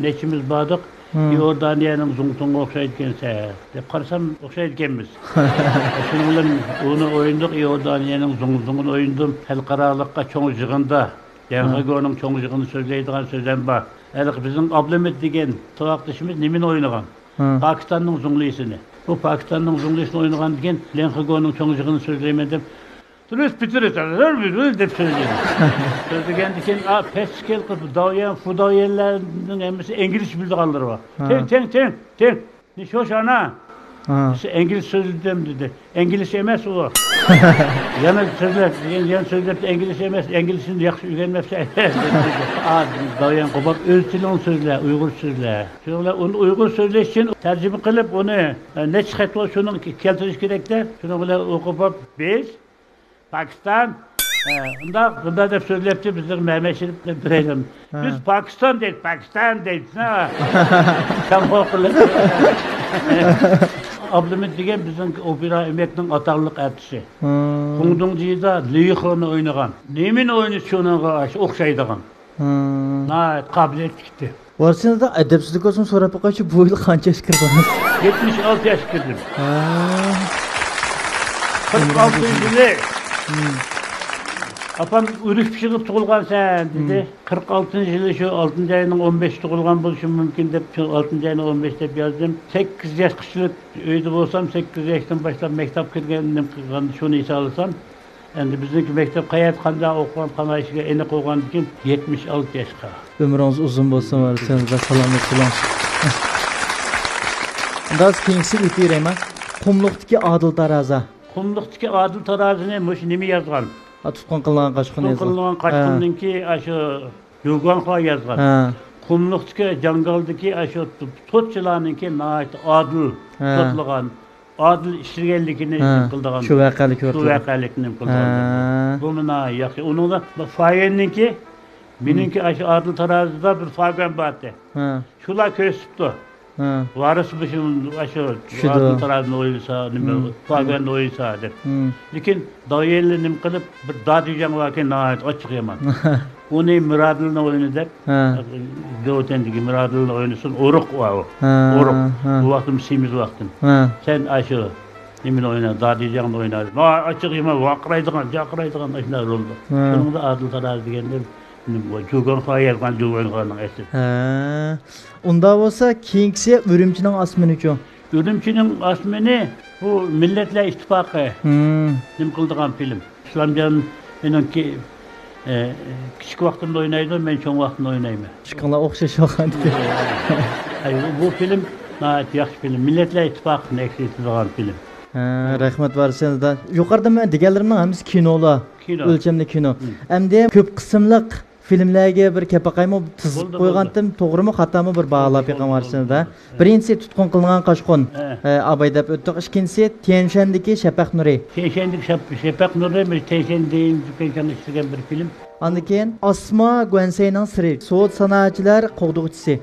S3: neçimiz bağdık. Iordaniyanın Zungtung'a okşaydı kense. Dep karasam okşaydı kemmiz. Şununla onu oynadık. Iordaniyanın Zungtung'unu oynadım. Halkaralıkka çoğu jığında. Yanğıgor'un çoğu jığını söyleydiğin sözden var. Elik bizim Ablamet degen tovaqtışımız nemin oynagan. Pakistan'ın Zunglisini. Bu Pakistan'ın Zunglisini oynagan degen Yanğıgor'un çoğu jığını söyleymedim. Turist bitirir dep söyledi. Söylegen deken peskel kız dağıyan fudayellerinin emisi İngiliz bildi kaldırı var. Ten. Ne şoş ana. İngiliz sözlüdüm dedi. İngiliz emez o. Yana sözler İngiliz emez. İngiliz'in yaxşı öğrenmezse. Dağıyan kopar öz tilini sözler, Uygur sözler. Şöyle onu Uygur sözler için tercüme kılıp onu ne çıkartma şunu keltiriş gerekler. Şunu böyle okupap biz Pakistan bunda da söylepti bizler Mehmet Şerif'le birelim. Biz Pakistan dedik. Tam okular. Ablamet degen bizim opera emekinin atarlıq artisti. Kungdungji'da Liyixoni oynagan. Nemin oyunu şonaga okşaydigan. Kabiliyet gitti.
S2: Varsınızda edepsizlik olsun sonra bakışı bu yıl qancha yaş kirdiniz?
S3: 76 yaş kirdim. 46 yılı. Apam ürük pişirip tuğulgan sen dedi. 46. yılı şu 6. ayının 15 tuğulgan buluşum mümkün dep şu 6. ayının 15 dep yazdım. 8 yaş kışılık öydü olsam 8 yaştan başlap mektep kirgendim kılgan şunu ise alsam. Endi bizdeki mektep kayat kanda okugan kana işe eni koygan dikin 76 yaşka.
S2: Ömrünüz uzun bolsun varsınızda selamet bulan. Das keyingisi itireyman. Qumluqdagi Adil Taraza.
S3: Qumluqdagi Adil Taraza nemiş nimi yazgan?
S2: Tutqun qilgan Qashqin yazgan.
S3: Tutqun qilgan Qashqinninki aşı Yuganxa yazgan. Qumluqdagi Jangaldagi aşı totçılarninki nəhayət adil tutulgan. Adil işlegenlikini kıldıgan.
S2: Şu vaqalik
S3: Şu vaqalikni kıldıgan. Bu mena yaxşı. Onun da Fayenninki meninki aşı Adil Tarazıda bir fagen bardı. Şular kösüptü. Varısmışım aşı Adil Tarazı'nı oysa, fagen oysa dep. Lekin dayellinim kılıp bir dağ diyeceğim varken nəhayət açıq yaman. Onu Miradıl'ın oyunu dep. Doğutendeki Miradıl'ın oynusun. Oruk var o. Oruk. Bu vaktim simiz vaktim. Sen aşı emin oyna, dağ diyeceğim oynar. Açıq yaman, vakraydıgan, jakraydıgan aşılar oldu. Bunun da Adil Taraz degenler. Jugan Xayergan Jugan'ın esi.
S2: Unda olsa keyingisi Ürümçinin asmini üçün.
S3: Ürümçinin asmini bu Milletler İttifakı. Nim kıldıgan film. İslamcanın benimki küçük vaktimde oynaydım, ben çoğun vaktimde oynayayım.
S2: Şıkkınlar okşaş olgan diye.
S3: Bu film yaxşı film. Milletler İttifakı'nın eksiltildiğin film.
S2: Rahmet varsınızda. Yukarıda ben diğerlerimden hemisi kinola. Ölçemli kino. Hem de köp kısımlık filmlarga bir kapaqaymo tizib
S3: Bo'ldi,
S2: qo'ygandim, to'g'rimi, xatomi bir bag'lab yiqam varsida. Birinchisi tutqun qilingan qochqon abay deb o'tdik. Ikkinchisi Tianshandagi Shafaq nuri.
S3: Teşendik Şafaq Nuri, bir Teşendiğin Tükenşan'da işlegen bir film.
S2: Ondan keyin Asma Guansayning siri, Sovet sanoatchilar qo'g'dug'chisi.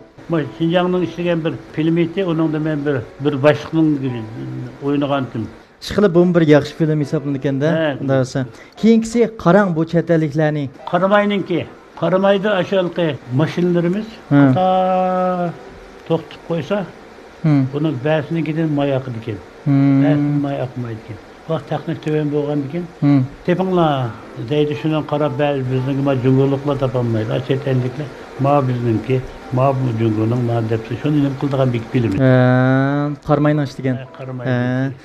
S3: Şinjan'ın işlegen bir film edi, onun da ben bir başlıkның oynagandım.
S2: Ishqilib bu bir yaxshi film hisoblanadi-da. Undasa. Keyingisi qarang bu chet elliklarni.
S3: Qaramayninki. Qaramayda aşağılıqı maşinlarımız ta to'xtab qo'ysa, bunun ba'sini gidin mayaqı diken. Ba'sini mayaqmaydı diken. Vaqt texnik töven bo'lgan ekan. Tepinglar deydi shuni qarab ba'zi bizniki ma junguliqlar topolmaydi. Chet elliklar ma bizniki, ma bu junguning ma debsi shuni nim qildigan bir film.
S2: Qarmaynash degan.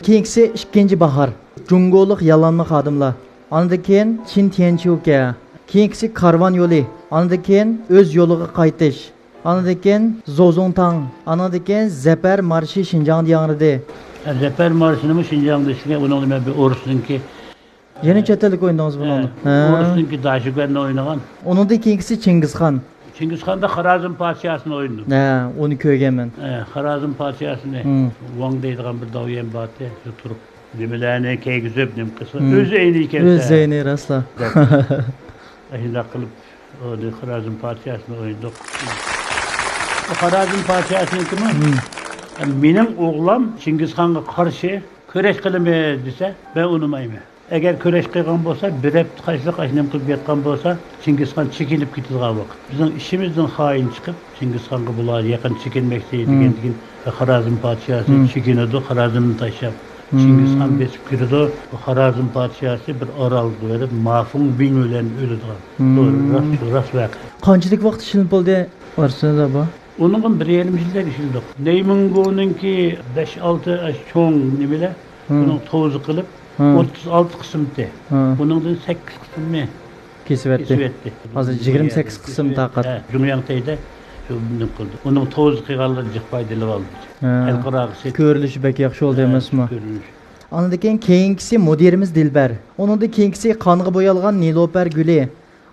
S2: Keyingisi ikkinchi bahor. Junguliq yalanma xodimlar. Ondan keyin Chin Tianchuka. Keyingisi karvan yo'li. Ondan keyin o'z yo'liga qaytish. Ondan keyin Zozongtang. Ondan keyin Zafar marshi Xinjiang yangridi.
S3: Zafer Marşı'nı mı Şinjan'da işlegen, onun da bir Orus'unki.
S2: Yeni chet ellik oynadınız bunu.
S3: Orus'unki Daşıkven'le oynagan.
S2: Onun da keyingisi Chingizxon.
S3: Chingizxon da Xorazm Padişahı'nı oynadı.
S2: Onu ko'rganman.
S3: Xorazm Padişahı'nı Wang deydigan bir davyen batı, şu turup nimelerine keygizip nim kısa. Öz eyni iken.
S2: Öz eyni rasla.
S3: Ahida kılıp Xorazm Padişahı'nı oynadık. Xorazm Padişahı'nı kimi? Benim oğlam Çingizxonga qarshi köreş qilimi desa, ben unumayman. Eğer köreş qilgan bo'lsa, bir hep qaysliq ashnam qilib yetgan bo'lsa, Çingizxon chekilib ketadigan vaqt. Bizning ishimizdan xoin chiqib, Çingizxonga bular yaqin chekinmoqchi degan Xorazm podshosi chekinadi, Xorazmni tashlab. Çingizxon besib kirdi, Xorazm podshosi bir orolga berib, Mafun bin bilan o'ladigan. To'g'ri, rost voqea.
S2: Qanchalik vaqt ishlanib bo'ldi varsida bu?
S3: Onun bir yerimizde işildik. Neymungo'nunki 5-6 çoğun nimeler, bunun tozu kılıp 36 kısımdı. Bunun da 8 kısmı
S2: kesip Hazır 28 kısım taqat.
S3: Cumhuriyet'te şu bunu kıldı. Onun tozu kıyarları faydalı oldu. El qırağısı.
S2: Ko'rilishi bek yaxshi oldu emasmi? Ondan keyin keyingisi mudirimiz Dilbar. Onun da keyingisi qonga bo'yalgan Niloper guli.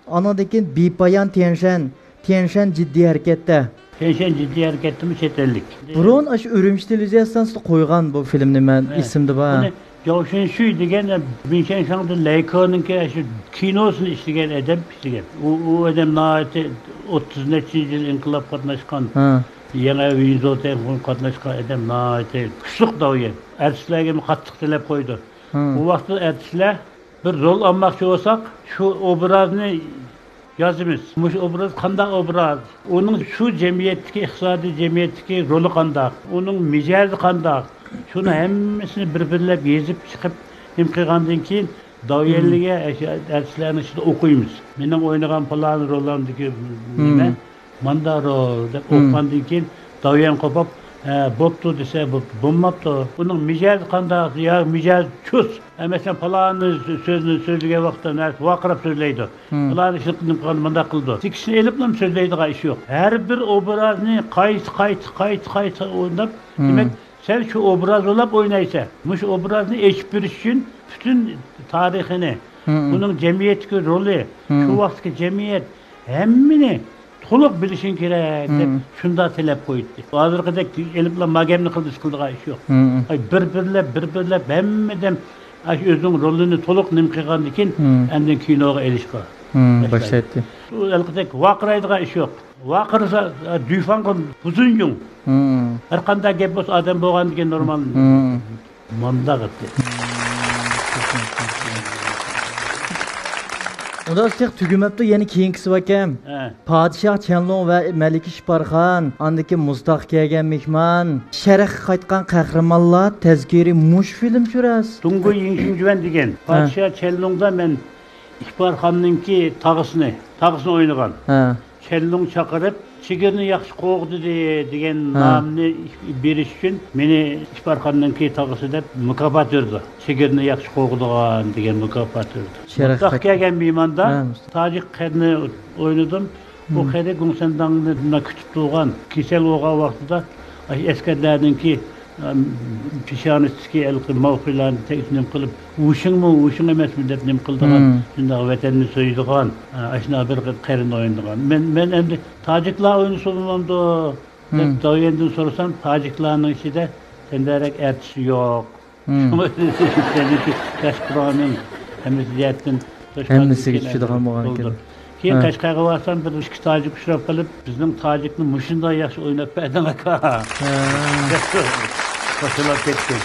S2: Ondan keyin Bipayan Tianshan jiddiy harakatda.
S3: Tianshan jiddiy hareketli mi chet ellik?
S2: Burun aş Ürümçi televizyonida qo'ygan bu filmni men ismdi ba.
S3: Yavşin şu degan Tianshan'da Leikon'unki şu kinosunu işlegen adam işlegen. O adam naati 30 neçe yıl inqilab qatnaşkan. Yana Winzot'en qatnaşkan adam naati kuchliq davyen. Artistlarga qattiq talab qo'ydi. Bu vaqtda artistlar bir rol almoqchi bo'lsak, şu obrazni yazımız. Bu obraz qanday obraz? Onun şu cemiyetdeki, iqtisodiy cemiyetdeki rolü qanday? Onun mijazi qanday? Şunu hemmisini bir-birlab yezib chiqib, hem qilgandan keyin davyenliga artistlarning ichida o'qiymiz. Mening o'ynagan plan rollarımdaki nima? Manda rol deb o'qigandan keyin davyen qopib, bo'pti desa, bo'lmabdi. Uning mijazi qanday? Ya mijaz chus. Mesela falanı sözünü söylediği vaxtda vaqırab söyleydi. Falanı işini manda qildi. İkisini eliplə söyleydiği iş yok. Her bir obrazni qayt oynab, demek sen şu obraz olab oynaysa, muş obrazni eşib bir için bütün tarixini, bunun cemiyetki rolü, şu vaxtki cemiyet hemmini to'liq bilishing kerak deb shunda talab qo'ydi. Hozirgidek eliplə magamni qildiği iş yok. Bir-birlab hammadan özünün rolünü to'liq nim qilgandan keyin endi kinoga erishgan.
S2: Başlaydı.
S3: Elbette vaqiraydigan ish yo'q. Vaqirsa duyfanqa uzun yung. Har qanday gap bo'lsa odam bo'lgandan keyin normal manda qildi.
S2: Unda siz tugumabdi, ya'ni keyingisi vakam. Padişah Chenlong va Malika Shiparxon, andaki Mustaq kelgan mehmon, sharq qaytgan qahramonlar tazkiri mush film ko'ras.
S3: Tungu Yingxingjuan degan Padişah Chenlongda men Shiparxonninki tag'isini o'ynagan. Chenlong chaqirib, chigirni yaxshi qo'g'di degan nomni berish uchun meni Shiparxonninki tag'isi deb mukofot berdi. Chigirni yaxshi qo'g'digan degan mukofot berdi. Mustaq kelgan mehmonda Tojik qadni o'ynadim. Bu qadi Gumsandangni kütüp turgan, kesel olgan vaqtida askarlarninki pişanistiki elqi mavqilarni teknim qilib ushing emasmi deb nim qildigan shunday vatanni so'ydigan ashuna bir qarin o'yindigan men endi tojiklar o'yini so'ramamdi deb doyendan so'rasam tojiklarning ichida sendarek artist yo'q seniki Qashqadaryoning
S2: hammasiga tushadigan bo'lgan ekan.
S3: Keyin Qashqarga borsam bir ikki tojik uchrab qolib bizning tojikni mushunday yaxshi o'ynab berding aka. Qo'shilib ketdi.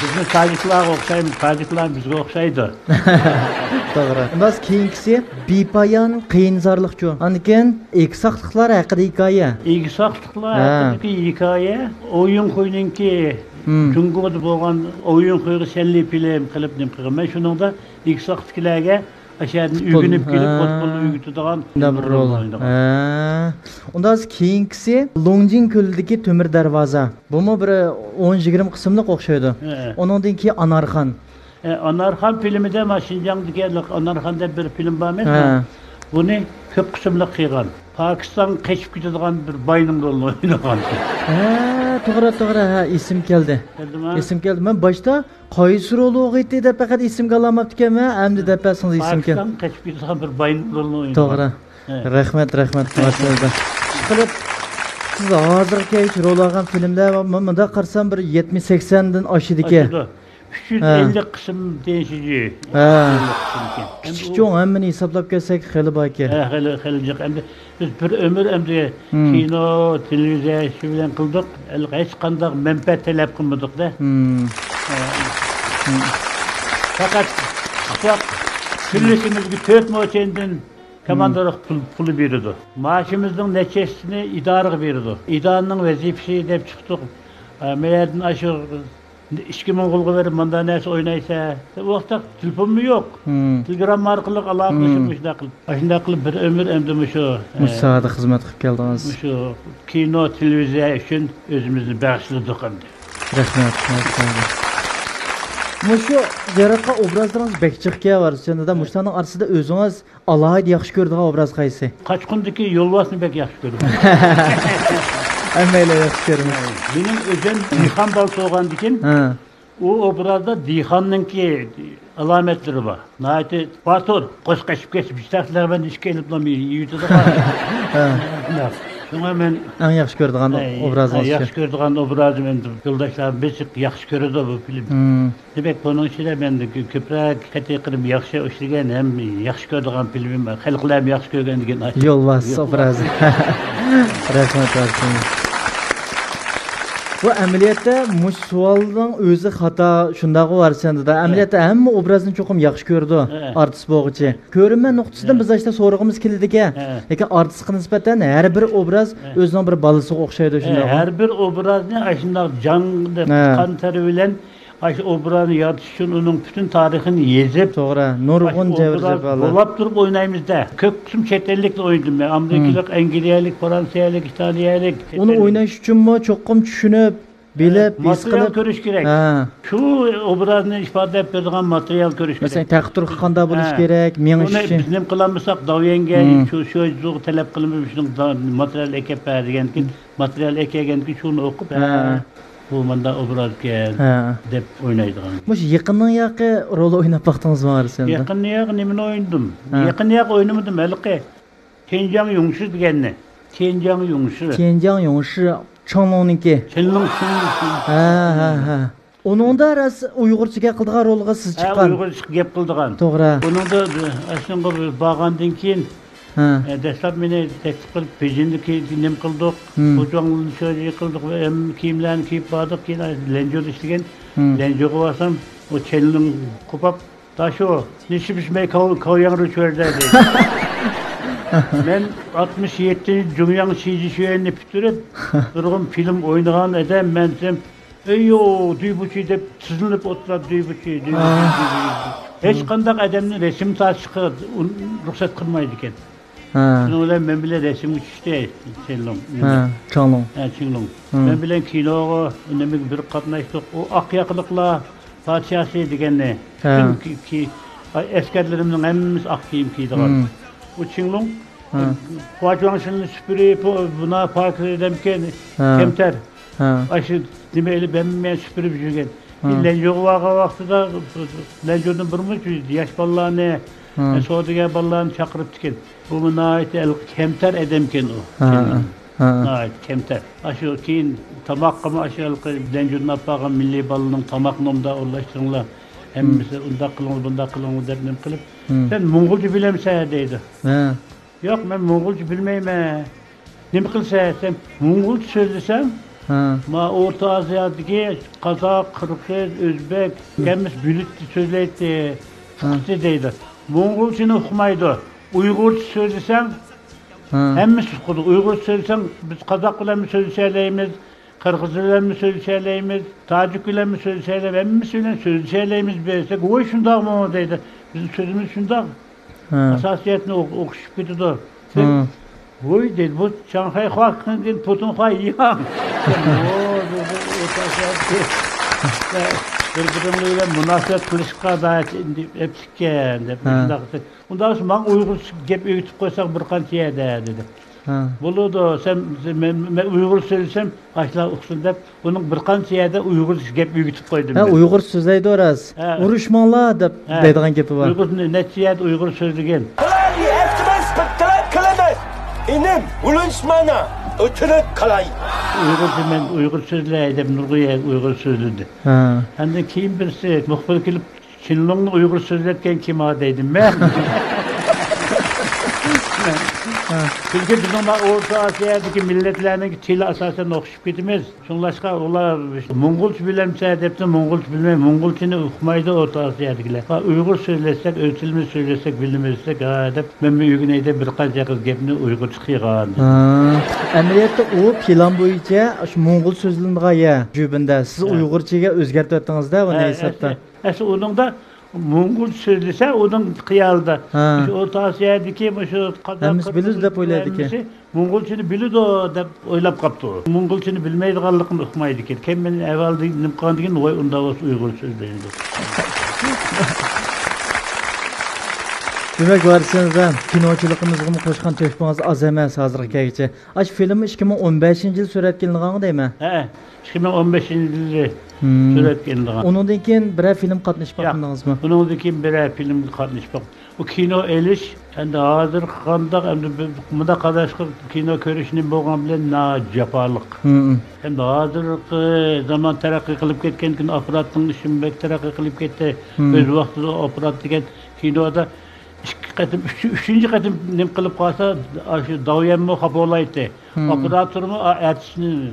S3: Bizni tojiklarga o'xshaymiz, tojiklar bizga o'xshaydi.
S2: To'g'ri. Biz keyingisi bepoyon qiyinzorlikchi. Aniken eksaqliqlar haqida hikoya.
S3: Eksaqliqlar haqidagi hikoya o'yin qo'yninki Cumhurda bo'lgan o'yin qo'ygi senli film qilib nim qilgan. Men shuningda eksaqliklarga aşağıdan ügünüp gelip futbolu ügütüdüğün
S2: bir rol. Ondan keyingisi Longjin Kölü'deki Tömür Darvaza. Bu mu bir 10-20 kısımlık okşaydı. Onundan ki Anarxan.
S3: Anarxan filmi de Şinjan'daki Anarxan'da bir film var mı? Bunu köp kısımlık kıygan. Pakistan keşif gidiyordu bir bayının rolunu oynayan.
S2: To'g'ri, isim keldi. Isim keldi. Men başta qaysi rol o'g'aydi deb faqat isim qolamabdi ekanman, endi deb pasingda isim keldi.
S3: Pakistan keşif gidiyordu bir bayının rolunu oynayan.
S2: To'g'ri. Rahmat. Maşallah. Qilib siz hozirgi rol olgan filmlar menda qarsam bir 70-80 dan oshidiki.
S3: 350 qism deyişici.
S2: Kichik hammani hisoblab kelsak xeli bor ekan.
S3: Xeli jiq. Endi biz bir ömür endi kino, televiziya shu bilan qildik. Hech qanday manfaat talab qilmadik-da. Faqat kunligimizga 4 mo'chendan komandorlik puli berdi. Maaşımızın neçesini idarəyə berdi. İdaranın vəzifəsi deb çıxdıq. Məyədin aşağı 2000 qulğa verib manda nəsə oynaysa, o vaxtda telefonum yox. Telegram arqılıq əlaqələşib şunda qılıb bir ömür əmdim şu.
S2: Müsaade xidmət qılıb gəldiniz.
S3: Şu kino, televiziya üçün özümüzü bağışladıq əmdi.
S2: Rəhmət. Muşu yaratqa obrazlarınız bəkçiqə var. Səndə də muşların arasında özünüz alayid yaxşı gördüyü obraz qaysı?
S3: Qaçqındakı yolvasını bək yaxşı gördüm.
S2: Əməylə yaxşı görmüş.
S3: Benim özüm Dihan balsı olğan dikin. O obrazda Dihan'ınki alametleri var. Nəhayət Batur qoş qaçıb keçib istəklər mən iş gəlib lan yuyudu da. Şuna mən
S2: ən yaxşı gördüyün obrazınız.
S3: Yaxşı gördüyün obrazım endi yoldaşlarım beçik yaxşı görürdü bu film. Demek bunun içinde ben de köprək qəti qırım yaxşı işləyən hem yaxşı gördüyün filmim var. Xalqlarım yaxşı görgən digen.
S2: Yolvas obrazı. Rəhmət olsun. Bu əməliyyatda muş sualın özü xata şundağı var səndə də. Əməliyyatda həmmə obrazını çoxum yaxşı gördü artist boğucu. Görünmə nöqtəsindən biz işte sorğumuz kildi ki, lakin artistə nisbətən hər bir obraz özünün bir balası oxşaydı şundağı.
S3: Hər bir obrazını aşında canlı qan təri bilen aşı obrazını yaratış üçün onun bütün tarixini yezip
S2: Toğra, nurgun cəvrəcəb Allah.
S3: Dolap durup oynayımız da. Kök kısım çet ellikle oynadım ben. Amerikalık, İngilizcelik, Fransızcelik, İtalyancelik.
S2: Onu oynaş üçün mü çoxum düşünüp, bilip,
S3: material görüş gerek. Şu obrazını ifade ettirdiğin material görüş gerek.
S2: Mesela təqdir qanda buluş gerek, meniş için.
S3: Bizim kılamırsak daviyenge, şu zoğu talep kılınmış material ekip verdiğin ki, material ekegen ki şunu okup, bu manda obraz gel dep oynaydıgan.
S2: Muş yakından yakı rol oynap baktınız mı var sende?
S3: Yakın yakı nemin oynadım. Yakın yakı oynamadım elki. Tianjiang Yongshi degenni. Tianjiang Yongshi.
S2: Tianjiang Yongshi Changlong'niki.
S3: Changlong.
S2: Onun da ras Uygurchaga qildigan rolga siz chiqqan.
S3: Uygurcha gap qildigan.
S2: To'g'ri.
S3: Bunun da aslında bağgandan keyin dastlab meni taklif qilib Pejindiki nim qildik. Qo'chonglni sho'ja qildik va ham kiyimlarni kiyib bordik. Keyin Lenjo'da ishlagan. Lenjo'ga borsam o Changlong qopab taşo nişibişmey kavyangru çörde dedi. Ben 67 Cumhuriyet Şiici şöyle bitirip durgun film oynayan edem ben sem eyyo düybuçu dep sızınıp oturup düybuçu. Hiç kandak adamın resim taşıkı ruhsat kılmaydı iken. Şunu öyle ben bile resim işte Çinlong.
S2: Çinlong.
S3: Çinlong. Ben bile kinoga önemli bir katnaştık. O akyaklıkla padişahı degenle. Ki askerlerimizin hemmimiz ak giyim giydiler. O Çinlong Huachuangsın'ın süpürüp buna park edemken kemter.
S2: Ha.
S3: Aşı demeyle ben süpürüp жүрген. Lencoğu vaxtıda Lenco'nun burmuş yaş ballarını soğuduğu ballarını çakırıp diken. Bu nəhayət kemter edemken o. Nəhayət kemter. Aşı keyin tamaqqımı aşı Lenco'nun apağın milli balının tamaqnımda ulaştırınlar. Hemmisi unda kılınır, bunda kılınır dep nem kılıp. Sen Mongolca bilemse deydi. Yok ben Mongolca bilmeyim. Ne kılsa sen Mongolca söylesem ma Orta Asya'daki Kazak, Kırgız, Özbek, gelmiş bülüt söyleydi. Fıkti deydi. Mongolca'nı okumaydı. Uygurca söylesem hemmisi okudu. Uygur söylesem biz Kazak ile mi söyleyemeyiz? Kırgız ile mi söyleyemeyiz? Tacik ile mi söyleyemeyiz? Hemmisi ile söyleyemeyiz bersek. O şundak mı deydi. Bizim sözümüz şundak. Asasiyetini okuşup gidiyordu. Oy dedi bu Şanghay halkının din Putun Hay ya. Bir-birimle münasebet kılışqa da hepsiken dep. Ondan sonra ben Uygur gep öğütüp koysak bir qancha dedi. Bunu da sen Uygur söylesem başlar okusun dep. Onun bir qancha yerde Uygur gep öğütüp koydum.
S2: Uygur sözleydi oraz. Uruşmanlar dep deydigan gepi var.
S3: Uygur neçe yerde Uygur sözlegen.
S4: İnim, ulunçmana, ötürük kalay.
S3: Uygur sözleydim, Nurgüye Uygur sözlüdü. Hem de kim birisi, muhbir kilip Çinlong'la Uygur sözlerken kim adaydım ben? Çünkü bizim Orta Asya'daki milletlerinin dili asasen okuşup gitmez. Şunlaşka onlar Mongolca bilemse hepsi Mongolca bilmez. Mongolca'nı okumaydı Orta Asya'dakiler. Uygur söylesek, ölçülümü söylesek, bilmezsek hep ben bir uygunaydı bir qancha kız gepini Uygur çıkıyor.
S2: Əməliyyatda o plan boyunca şu Mongol sözlüğünde ya cübünde siz Uygurcaga özgertip etdiniz-da bunu hesapta.
S3: Onun da Mongol söylese onun kıyalda. Orta Asya'daki şu
S2: Kazak bilir dep oyladı ki.
S3: Mongolçunu bilirdi o dep oylap kaptı o. Mongolçunu bilmeydiganlıkını okumaydı ki. Kim men evvel nimkan degen oy unda Uygur sözleydi.
S2: Demek varsınızdan kinoçılıqımızga mı qo'shgan töhfangiz az emas hozirgi kaygacha. Aş film 2015-yil suratga ilingan deymi?
S3: 2015-yil suratga ilingan.
S2: Onundan keyin bir film qatnashib qoldingizmi?
S3: Onundan keyin bir film qatnashib qoldim. Bu kino elish endi hozir qandaq endi bunda qadashqi kino ko'rishni bo'lgan bilan na jafolik. Endi hozirgi zaman taraqqiy qilib ketgan apparatning ishim bek taraqqiy qilib ketdi. O'z vaqtida apparat degan kinoda üçüncü katım nem kılıp kalsa şu davyamı kapolaydı. Operatörümü ertesini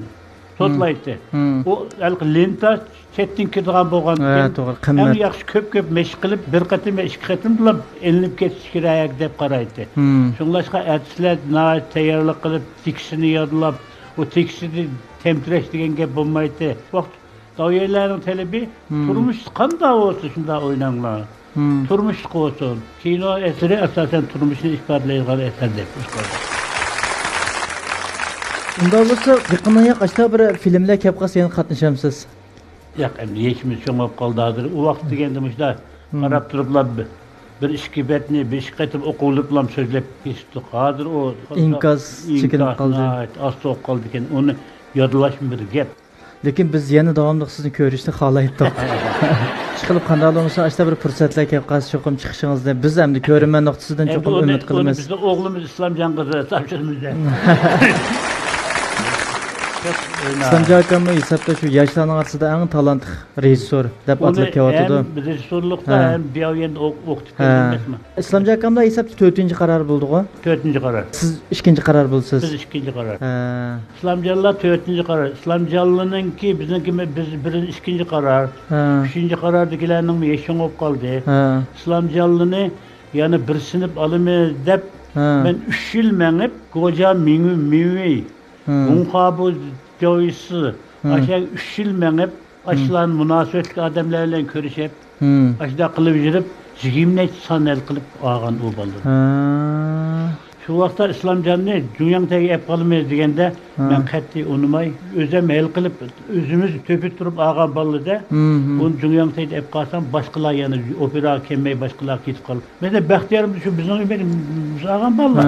S3: totlaydı. O lenta çettin kirdiğen boğan. Hem yaxşı köp meş kılıp bir katım iki katım bulup elinip geçiş kirayak dep karaydı. Şunlaşka ertesiler tayarlık kılıp tikisini yadılap o tikisini tempreş degen gep bulmaydı. Vakt davyaların talebi turmuş kanda olsun şunda oynanlar. Turmuş olsun. Kino eseri esasen turmuşunu ifadeleyen eser depmiş koydu.
S2: Unda olsa yaqinaya qaçta bir filmler kep qalsa yana qatnashamsiz.
S3: Yo'q, endi yechimiz cho'ngib qoldi hozir. U vaqt deganda mushda qarab turiblar bir ishki betni besh qaytib o'quvlib bilan so'zlab ketdik. Hozir o
S2: inkos chekinib qoldi.
S3: Az so'q qoldi ekan. Uni yodlash bir gap.
S2: Lekin biz yana davomli sizni ko'rishni xohlaydik. Chiqilib qandaylarsa ashta bir fursatlar kelib qolsa cho'qim chiqishingizni biz hamda ko'rinman nuqtasidan cho'qim umid qilamiz.
S3: Bizning o'g'limiz Islomjon qizi topshirmizda.
S2: İslamjon akamni hesabda shu yoshlarning orasida eng talantli rejissor deb atalib kelyapti.
S3: Biz rejissorlikda ham bioyen o'qitib kelganmizmi?
S2: İslamjon akamda hesabda 4-qaror bo'ldi-ku.
S3: 4-qaror.
S2: Siz 2-qaror bo'lsiz.
S3: Biz 2-qaror. İslamjonlar 4-qaror. İslamjonlarninki bizniki biz 1-2-qaror. 3-qarordagilarning yeshin bo'lib qoldi. İslamjonlarni yana bir sinf olamiz deb men 3 yil mengib Goja Minwi Munqabu joyisi aşağı 3 yıl menip aşılan münasebetli adamlarla görüşüp aşıda kılıp yürüp zihimle sanel kılıp ağan o baldı. Şu vaqtda İslamjonni dünyadagi ep qolmaydi deganda men qat'iy unumay o'zim el qilib o'zimiz töpüp turib ağan baldı. Onu dünyadagi ep qolsam boshqalar yana opera kelmay boshqalar ketib qolib. Menda baxtiyorim shu bizning benim ağan ballar.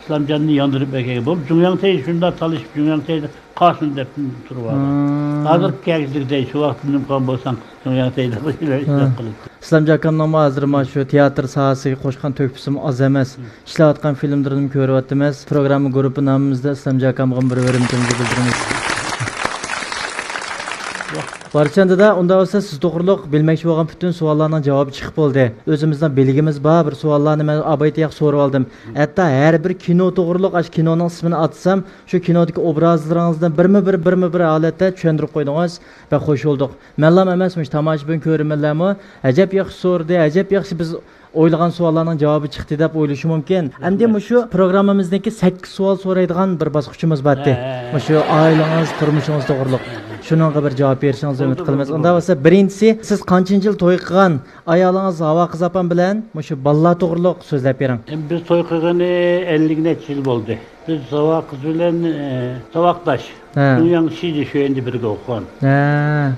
S3: İslamjonni yandırıp ekege bol. Dünyadagi shunda talışıp dünyadagi Kalsın dep turup aldı. Hazır kegizlikde şu vakit mümkün bolsan, şunu teyde kılıp.
S2: İslamcı akamdan hazır şu teatr sahasıga qo'shgan tökpüsüm az emas. İşlayotgan filmlarini ko'ryapmiz. Programma grupi nomimizda İslamcı akamga bir hurmatimizni bildiramiz. Barchanda da unda olsa siz to'g'riliq bilmoqchi bo'lgan butun savollarning javobi chiqib bo'ldi. O'zimizning bilgimiz bor bir savollarni men abaytiyoq so'rab oldim. Hatto har bir kino to'g'riliq ash kinoning ismini atsam, shu kinodagi obrazlaringizdan birma-bir holatda tushuntirib qo'ydingiz va xush bo'ldik. Menlam emasmish tomoshabin ko'rmanlarmi? Ajab yaxshi so'rdi, ajab yaxshi biz o'ylagan savollarning javobi chiqdi deb o'ylashi mumkin. Endi shu programmamizdagi 8 savol so'raydigan bir bosqichimiz bor. Shu oilangiz, turmushingiz to'g'riliq. Shuningga bir javob berishingizni umid qilamiz. Unda bo'lsa, birinchisi siz qancha yil to'y qilgan ayolingiz Havo qiz opam bilan shu bolalar to'g'riliq so'zlab bering.
S3: Biz to'y qilgani 50 necha yil bo'ldi. Biz Havo qiz bilan saboqdosh. Dunyoning shiji shu endi birga o'qigan.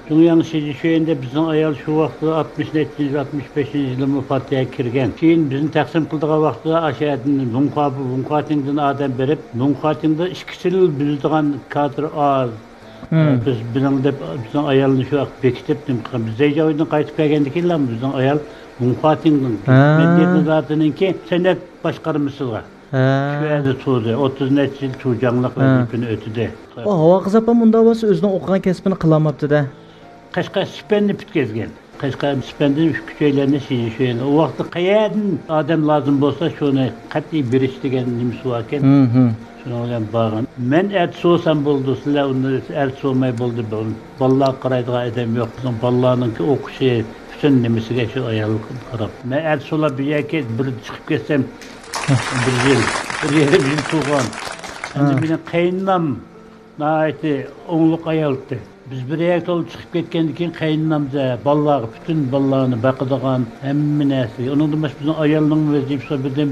S3: Dunyoning shiji shu endi bizning ayol shu vaqtda 60-65 yil mufattiga kirgan. Keyin bizni taqsim qildigan vaqtda ashadin munqatingdan odam berib, munqatingda 2 yil bizdigan kadr az. Biz bizning ayolni shu vaqt bekitib, biz Zeyjoydan qaytib kelgandikilar bizning ayol munqatingdan medeniyatninki san'at boshqarmasiga. Şu yerdə tuğdu, 30 neçə il tuğcanlıq vəzifini ötüdü.
S2: O Havo qiz opam unda bo'lsa o'zining o'qigan kasbini qilamabdi-da.
S3: Qashqar stipendi bitkazgan. Qashqar stipendi küçüklərində şu yerdə. O vaqtda qayerdən adam lazım bolsa şunu qat'iy berish degan nimasi var ekan. Şunu bilan bağlan. Men ertesi olsam bo'ldi, sizlar unda ertesi olmay bo'ldi. Bolalar qaraydigan adam yo'q. Bizim bolalarninki o'qishi bütün nimasiga shu ayol qarab. Men ertesi ola bir yerga bir chiqib ketsam bir yıl tuğan. Şimdi benim kayınlam naiti onluk ayaldı. Biz bir yer olup çıkıp ketkendikin kayınlamca ballar, bütün ballarını bakıdığan hemmi nesi. Onun da bizim ayalının vazifesi birden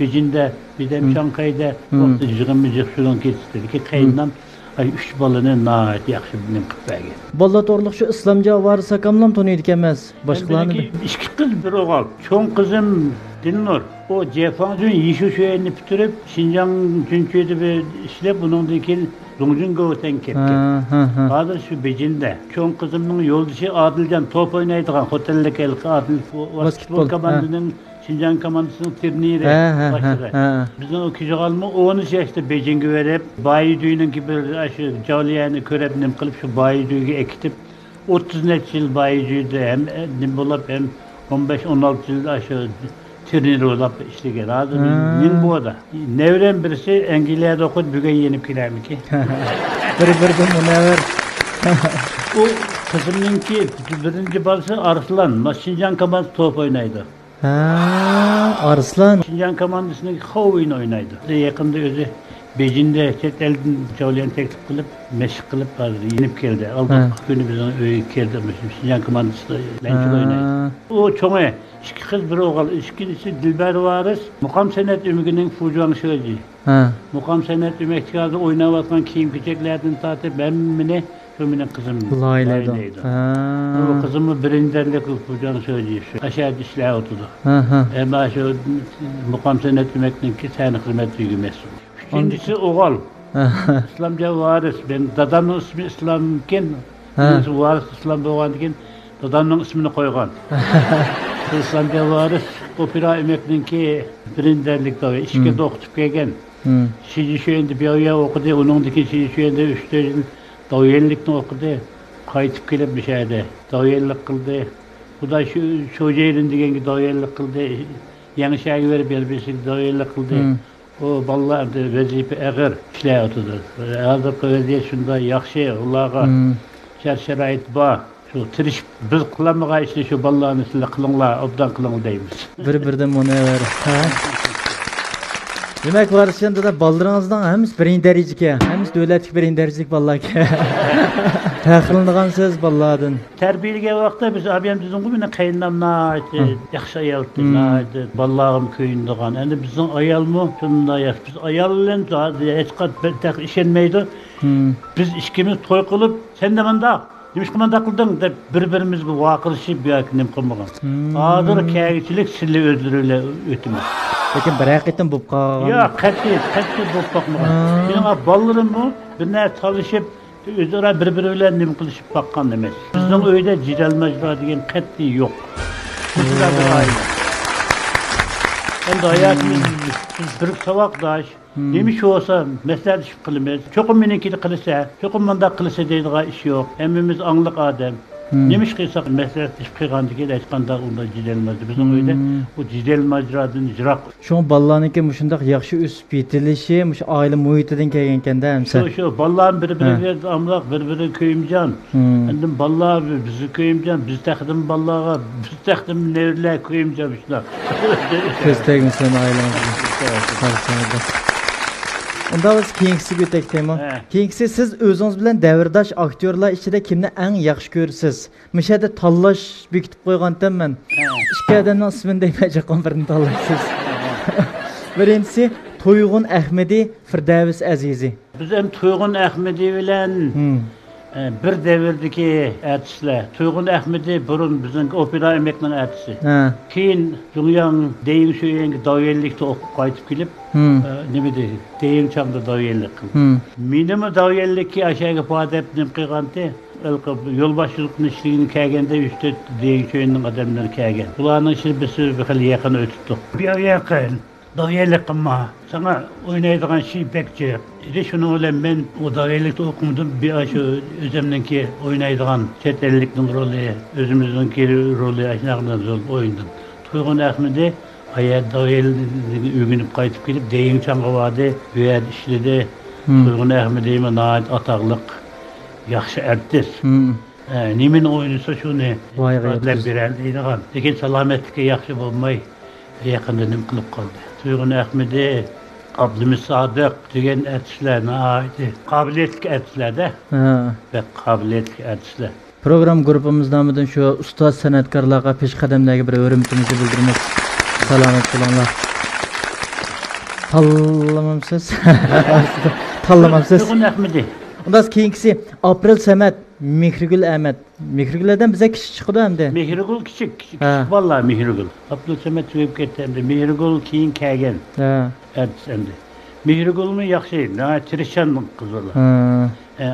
S3: Beijing'de, birden Şanghay'da vakti jığımıcık şunun geçti. Ki kayınlam 3 balını naiti yaxşı benim kıpaygen.
S2: Balla to'g'riliq shu islomca varsa kamlam tanıydı emas. Başqalarını
S3: 2 kız bir oğul. Çoğun kızım Dilnur. O Cefan'cığın yişi şöyeni bitirip Şinjan Cünköy'de bir işlep bunundaki Dongjunga öten ketken. Hazır şu Beijing'de. Çoğun kızımın yoldaşı Adilcan top oynaydıgan oteldeki Adil basketbol komandasının Şinjan komandasının turniri başladı. Bizden o küçük alma 10 yaşta Beijing'e verip bayi düğünün gibi aşı Cavliyan'ı körepnim kılıp şu bayi düğünü ekitip 30 neçə yıl bayi düğünde hem nimbolap hem 15-16 yıl aşı turnir olap işlegen. Hazır min bu da. Nevren birisi Engilya'da okudu bugün yenip kilermi ki.
S2: bir never.
S3: O kızımınki birinci balası Arslan. Şinjan komandası top oynaydı.
S2: Arslan.
S3: Şinjan komandasındaki Xao oyunu oynaydı. Yakında özü Beijing'de çet elden Cavliyan teklif kılıp, meşk kılıp yenip geldi. Aldık günü bizden öyle geldi. Şinjan komandası lençil oynaydı. O çoğu 2 kız bir oğul, ikincisi Dilber Varis, Muqam Senet Ümügü'nün Fujuan Şöji. Muqam Senet Ümekçikazı oynavatkan kiyim-keçeklerden tatip emmine Şömine kızım Layla'ydı. O kızımı birinderlik Fujuan Şöji. Aşağı dişler oturdu. Ama şu Muqam Senet Ümek'nin ki sen hizmet yügümesin. İkincisi oğul. İslamca Varis. Ben dadamın ismi İslam'ken, Varis İslam doğanken dadamın ismini koygan. İslamca Varis opera emeklinki birinderlikte işke okutup gelgen. Şiji şöyende bir aya okudu, onundaki şiji şöyende 3-4 yıl davyellikten okudu. Kayıtıp gelip bir şeyde davyellik kıldı. Bu da şu yerin degen davyellik kıldı. Yanlış şey verip elbise davyellik kıldı. O ballar vazife ağır işler oturdu. Hazırkı vaziyet şunda yaxşı, Allah'a şer-şerait var. Şu tiriş biz kılamağa işte şu ballarını size kılınlar, obdan kılınlar deyimiz.
S2: Bir-birden bunu ver. Demek var şimdi de ballarınızdan hemiz birinci dereceki, hemiz devletlik birinci derecelik ballar ki. Təxilinigan söz ballardan.
S3: Terbiyeliğe vakti biz abiyem düzün gibi kayınlam naiti, yaxşı ayaldı naiti, ballarım köyündegan. Yani bizim ayalmı şunda yaş. Biz ayallen hiç kat işenmeydi. Biz işkimiz toy kılıp sen de banda. Demiş ki manda kıldın da birbirimizge vakılışıp bir akınım kılmagan. Ağdır kâgiçilik sirli öldürüyle ötümüz.
S2: Lekin bir haqiqatan bo'lib qolgan.
S3: Yo'q, qat'iy bo'lib boqmagan. Mening bolalarimmi bir narsa talishib, o'zaro bir-biri bilan nima qilishib boqqan emas. Bizning uyda jidal majra degan qat'iy yo'q. Bizlar bir oila. Endi hayotimiz bir saboqdosh. Nima shu bo'lsa, maslahatlaşib qilamiz. Cho'qim meniki qilsa, cho'qim menda qilsa deydigan ish yo'q. Hammamiz angliq odam. Nima ish qilsak maslahatlaşib qilgandan hech qanday unda jidalmadi. Bizning uyda bu jidal majradan jiroq.
S2: Shu bolalarniki shundoq yaxshi o'sib yetilishi, shu oila muhitidan kelgan ekanda hamsa.
S3: Shu bolalar bir-biriga amroq, bir-biri ko'yimjon. Endi bolalar bizni ko'yimjon, biz taqdim bolalarga, biz taqdim nevlar ko'yimjon shular.
S2: Ko'z tegmasin oilangiz. Unda biz keyingisi o'takdimi? Keyingisi siz o'zingiz bilan davrdosh aktyorlar ichida kimni eng yaxshi ko'rsiz? Mishada tanlash bekitib qo'ygandan men. Ikki odamning ismini deymajan birini tanlaysiz. Birinchisi To'yg'un Ahmedi, Firdavs Azizi.
S3: Biz ham To'yg'un Ahmedi bilan bir davrdagi artistlar. To'yg'un Ahmedi burun bizning opera emekning artisti. Keyin Junyan Deying shu yangi doyellikda o'qib qaytib kelib, nima deydi? Deying changda doyellik qildi. Menimi doyellikka aşağı podab nim qilganda, yo'lboshchilikni ishligini kelganda üstü Deying sho'ning odamlari kelgan. Ularning shirbisi bir xil yaqin o'tibdi. Bir yaqin doyellik qilma. Sana oynaydigan şey bekçi. Şunu bilen ben o dairlikte okumadım. Bir aşı özümdeki oynaydigan chet ellikning rolü, özümüzdeki rolü aşınaqdan zor oynadım. To'yg'un Ahmedi hayat dairlikni öğünüp qaytib kelip Deying çangı vardı. Büyed işledi. To'yg'un Ahmedi'me nait ataqlıq, yaxşı artist. Nemin oynasa şunu adlab birer deydigan. Lekin salametlikka yaxşı bo'lmay yaqında nim qilib qoldi. To'yg'un Ahmedi Abdülhamid Sadık degan artistlarni aytdi. Qobiliyatli artistlarda. Ve qobiliyatli artistlar.
S2: Program grupamiz nomidan shu ustoz san'atkorlarga peshqadamdagi bir hurmatimizni bildiramiz. Salomat bo'linglar. Tanlamamsiz. Tanlamamsiz.
S3: To'yg'un Ahmedi.
S2: Undan keyingisi April Samat, Mehrigul Ahmet. Mehrigullardan bize kishi chiqdi hamda.
S3: Mehrigul kichik vallahi Mehrigul. April Samat tugib ketdi hamda. Mehrigul keyin kelgan. Artist endi. Mehrigulmi yaxshi, tirishchan qizlar.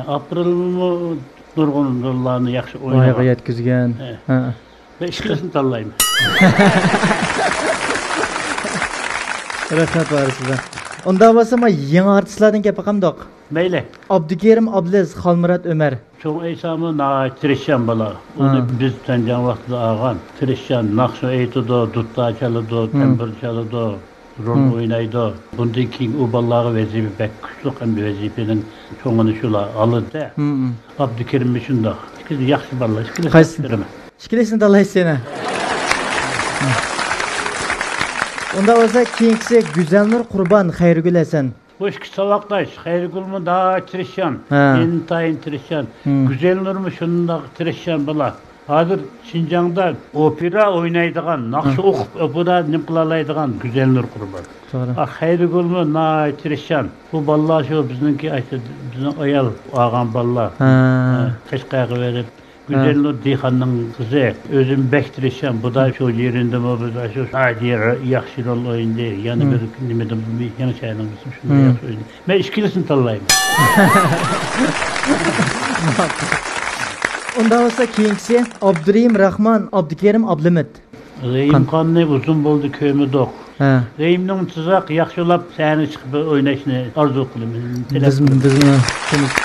S3: Aprilmi nurg'unlarni yaxshi o'ynagan.
S2: Voyaga yetkizgan.
S3: Ben ikkilisini tanlayman.
S2: Rahmat var sizga. Unda bo'lsa, yangi artistlardan gap qamdoq?
S3: Mayli.
S2: Abdukerim Abdulaziz, Xolmurat Ömer.
S3: Çoğun Eysamı tirishchan bola. Onu biz tanıyan vaqtida algan. Tirishchan, naqsha aytidi, dutta chaladi, tambur chaladi, rol o'ynaydi. Bundan keyin u bolalarga vazifa bek kuchli ham vazifaning cho'ngini shular oldi. Abdukerim shundoq. Ikki yaxshi bola,
S2: ikkilisini tanlaysiz. Unda bo'lsa, keyingisi Güzelnur Qurban, Xayrigul Hasan.
S3: Bu ikki saboqdosh, Xayrigulmi daha tirishchan, intayin tirishchan. Güzelnurmi shundoq tirishchan bola. Hozir Şinjan'da opera oynaydigan, naqsh o'qib opera nim qila oladigan Güzelnur Qurban.
S2: To'g'ri.
S3: Xayrigulmi tirishchan. Bu bolalar shu bizningki bizning ayol olgan bolalar. Qashqaga berib Güzelnur Dixanның kızı, özüm bek tirishchan. Bu da şu yerinde mi biz şu yaxshi rol o'ynaydi. Yani bir nimadan yana chayning bizim shunday yaxshi o'ynaydi. Men ikkilisini tanlayman.
S2: Unda bo'lsa keyingisi Abdurahim Rahman, Abdukerim Abdulhamid.
S3: Reyim qanday uzun bo'ldi ko'midoq. Reyimning tuzaq yaxshilab sahnaga chiqib o'ynashni orzu qilaman.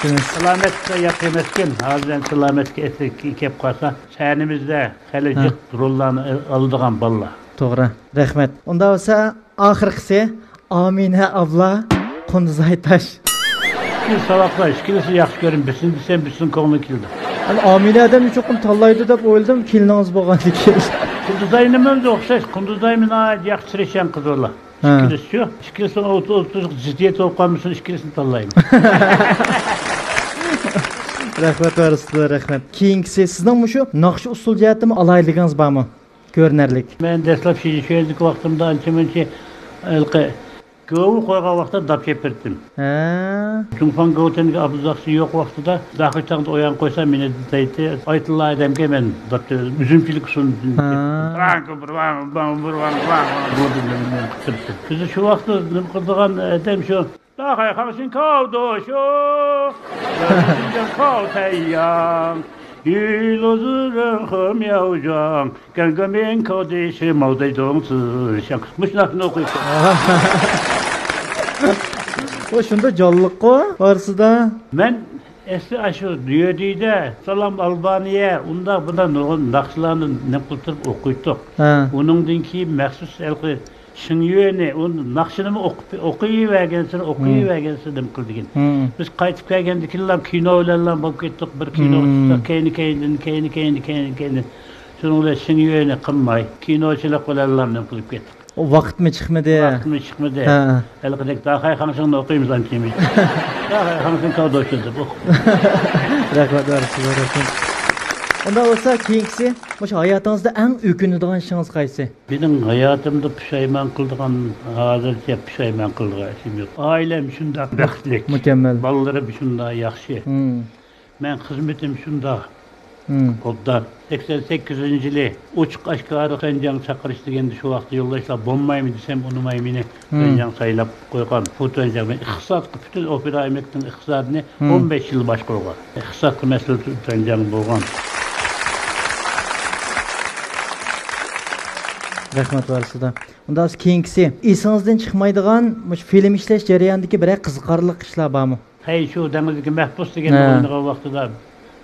S3: Bizni salomatga yaqin emasken, hozir salomatga kelib qolsa, sahnamizda xalajik rollarni oladigan bolalar.
S2: To'g'ri. Rahmat. Unda bo'lsa oxirgisi Amina abla, Qunduzaytash.
S3: Bir saboqlar, ikkilisi yaxshi ko'rin, bilsin desam, bilsin ko'nglim keldi.
S2: Amina adam cho'qim tanlaydi deb o'yladim, keliningiz bo'lganligi.
S3: Qunduzayning o'xshash, Qunduzayning yaxshi tirishchan qizlar. İkilisi şu, ikilisi ciddiyet olup kalmışsın, ikilisini tanlayayım.
S2: Rahmet var sizlere, rahmet. Keyingisi sizden şu naqsh usul jihatimi alayliginiz bormi? Ko'rinarlik.
S3: Men dastlab şöyle vaktimda ancha-muncha Gavı koygan vaqtda dap çepirdim.
S2: Ha.
S3: Tungfan gavtenge abuzaqsı yok vaqtida daqı tağda oyan koysa meni deydi. Aytılla adamga men dap üzümçilik sun. Biz şu vaqtda nim qildigan adam şu. Daqay qaşın kavdo şu. Gözünden kav tayyang. Yılozurun xım yavcan. Gangamen kavdeşi mavdaydonsı. Şakmış nafını okuyup.
S2: O şunda canlılık o varsıda.
S3: Men esli aşı düyediyde Salam Albaniye unda bunda nurgun naqşlarını ne qıltırıp okuytuk. Onundan keyin məxsus elqi şıngiyeni onun naqşını okuyuvergensin dim qıldıgın. Biz qaytıp kelgendikillam kinolarla bolup ketdik. Bir kino tutsak keyni. Şununla şıngiyeni qılmay kinoçilik bilenlerle qılıp ketdik.
S2: O vaqt mı çıkmadı?
S3: Vaqt mı çıkmadı? Elqidek daqay xanışını okuyumuz antimiz. Daqay xanışını kavdoşuldu bu.
S2: Rahmat varsıda. Onda olsa keyingisi, muş hayatınızda en ökünüdüğün şans qaysı?
S3: Benim hayatımda pişayman kıldığım, hazırca pişayman kıldığım işim yok. Ailem şunda bəxtlik.
S2: Mükemmel.
S3: Ballarım şunda yaxşı. Ben hizmetim şunda. Obdan 88 yılı uçuk aşkarı Sancan çakırış degende şu vaqtda yoldaşlar bombayım desem unumayım Sancan saylap koygan fotoğrafı ben ihsat bütün opera emektin ihsatını 15 yıl baş koygan. İhsat mesele Sancan bolgan.
S2: Rahmat varsıda. Onda keyingisi, esinizden çıkmaydigan muş film işleş jarayonidagi bir qiziqarli ishlar bormi?
S3: Hey şu denizdeki Mahpus degen oynagan vaqtida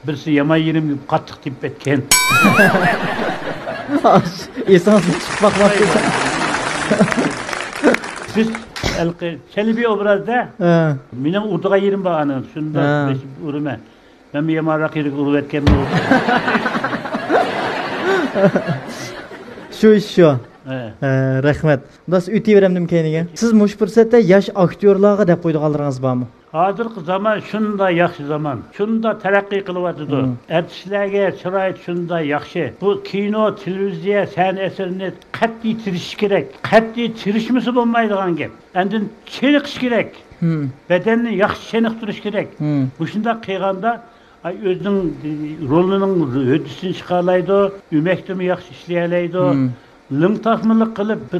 S3: birisi yama yerim gibi qattiq tip etken.
S2: Esinizden çıkmak vakti.
S3: Siz elqi selbi obrazda mening urduğa yerim var anı. Şunda uruma. Ben bir yama rakiri urup etken
S2: Şu iş şu. Rahmat. Nasıl ötüveremdim keyniga. Siz muş fursatda yosh aktyorlarga deb qo'ydiganlaringiz bormi?
S3: Hozirgi zaman shunda yaxshi zaman. Shunda taraqqiy qilyapti. Artistlarga chiroyli shunda yaxshi. Bu kino, televiziya, san eserini qat'iy tirish kerak. Qat'iy tirishmisi bo'lmaydigan gap. Endi cheniqish kerak. Bedenni yaxshi cheniqtirish kerak. Bu shunda qilganda özünün rolünün ödüsünü çıkarlaydı, ümektimi yaxşı işleyelaydı. Lın tasmılık kılıp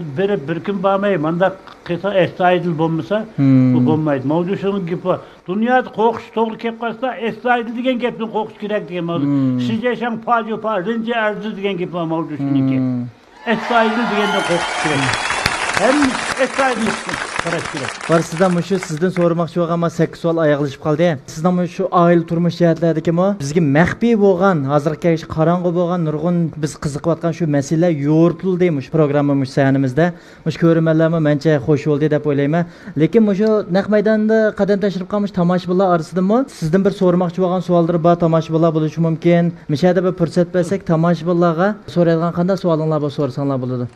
S3: bir gün bağmayı, manda kısa estayidil bulmasa, bu bulmaydı. Mavcuşunun gibi, dünyada kokuş doğru kep kalsa, estayidil degen gepten kokuş gerek degen mavcuş. Siz yaşan palyo rince erzi degen gibi mavcuşunun ki. Estayidil degenden kokuş gerek. Hem estayidil qarash kerak.
S2: Var sizdan mushu sizdan so'ramoqchi bo'lgan ama 8 savol oyoqlashib qoldi. Sizdan mushu oila turmush jihatlaridagimi bizga maxfiy bo'lgan, hozirgi qorong'u bo'lgan nurg'un biz qiziqayotgan shu masala yo'ritildi mush programmamiz sahnimizda. Mush ko'rmanlarmi mencha xush bo'ldi deb o'ylayman. Lekin mushu naq maydonda qadam tashlab qolmish tomoshabinlar orasidami sizdan bir so'ramoqchi bo'lgan savollar bor, tomoshabinlar bo'lishi mumkin. Mishada bir fursat bersak tomoshabinlarga so'raydigan qanday savolinglar bor so'rasanglar bo'ladi.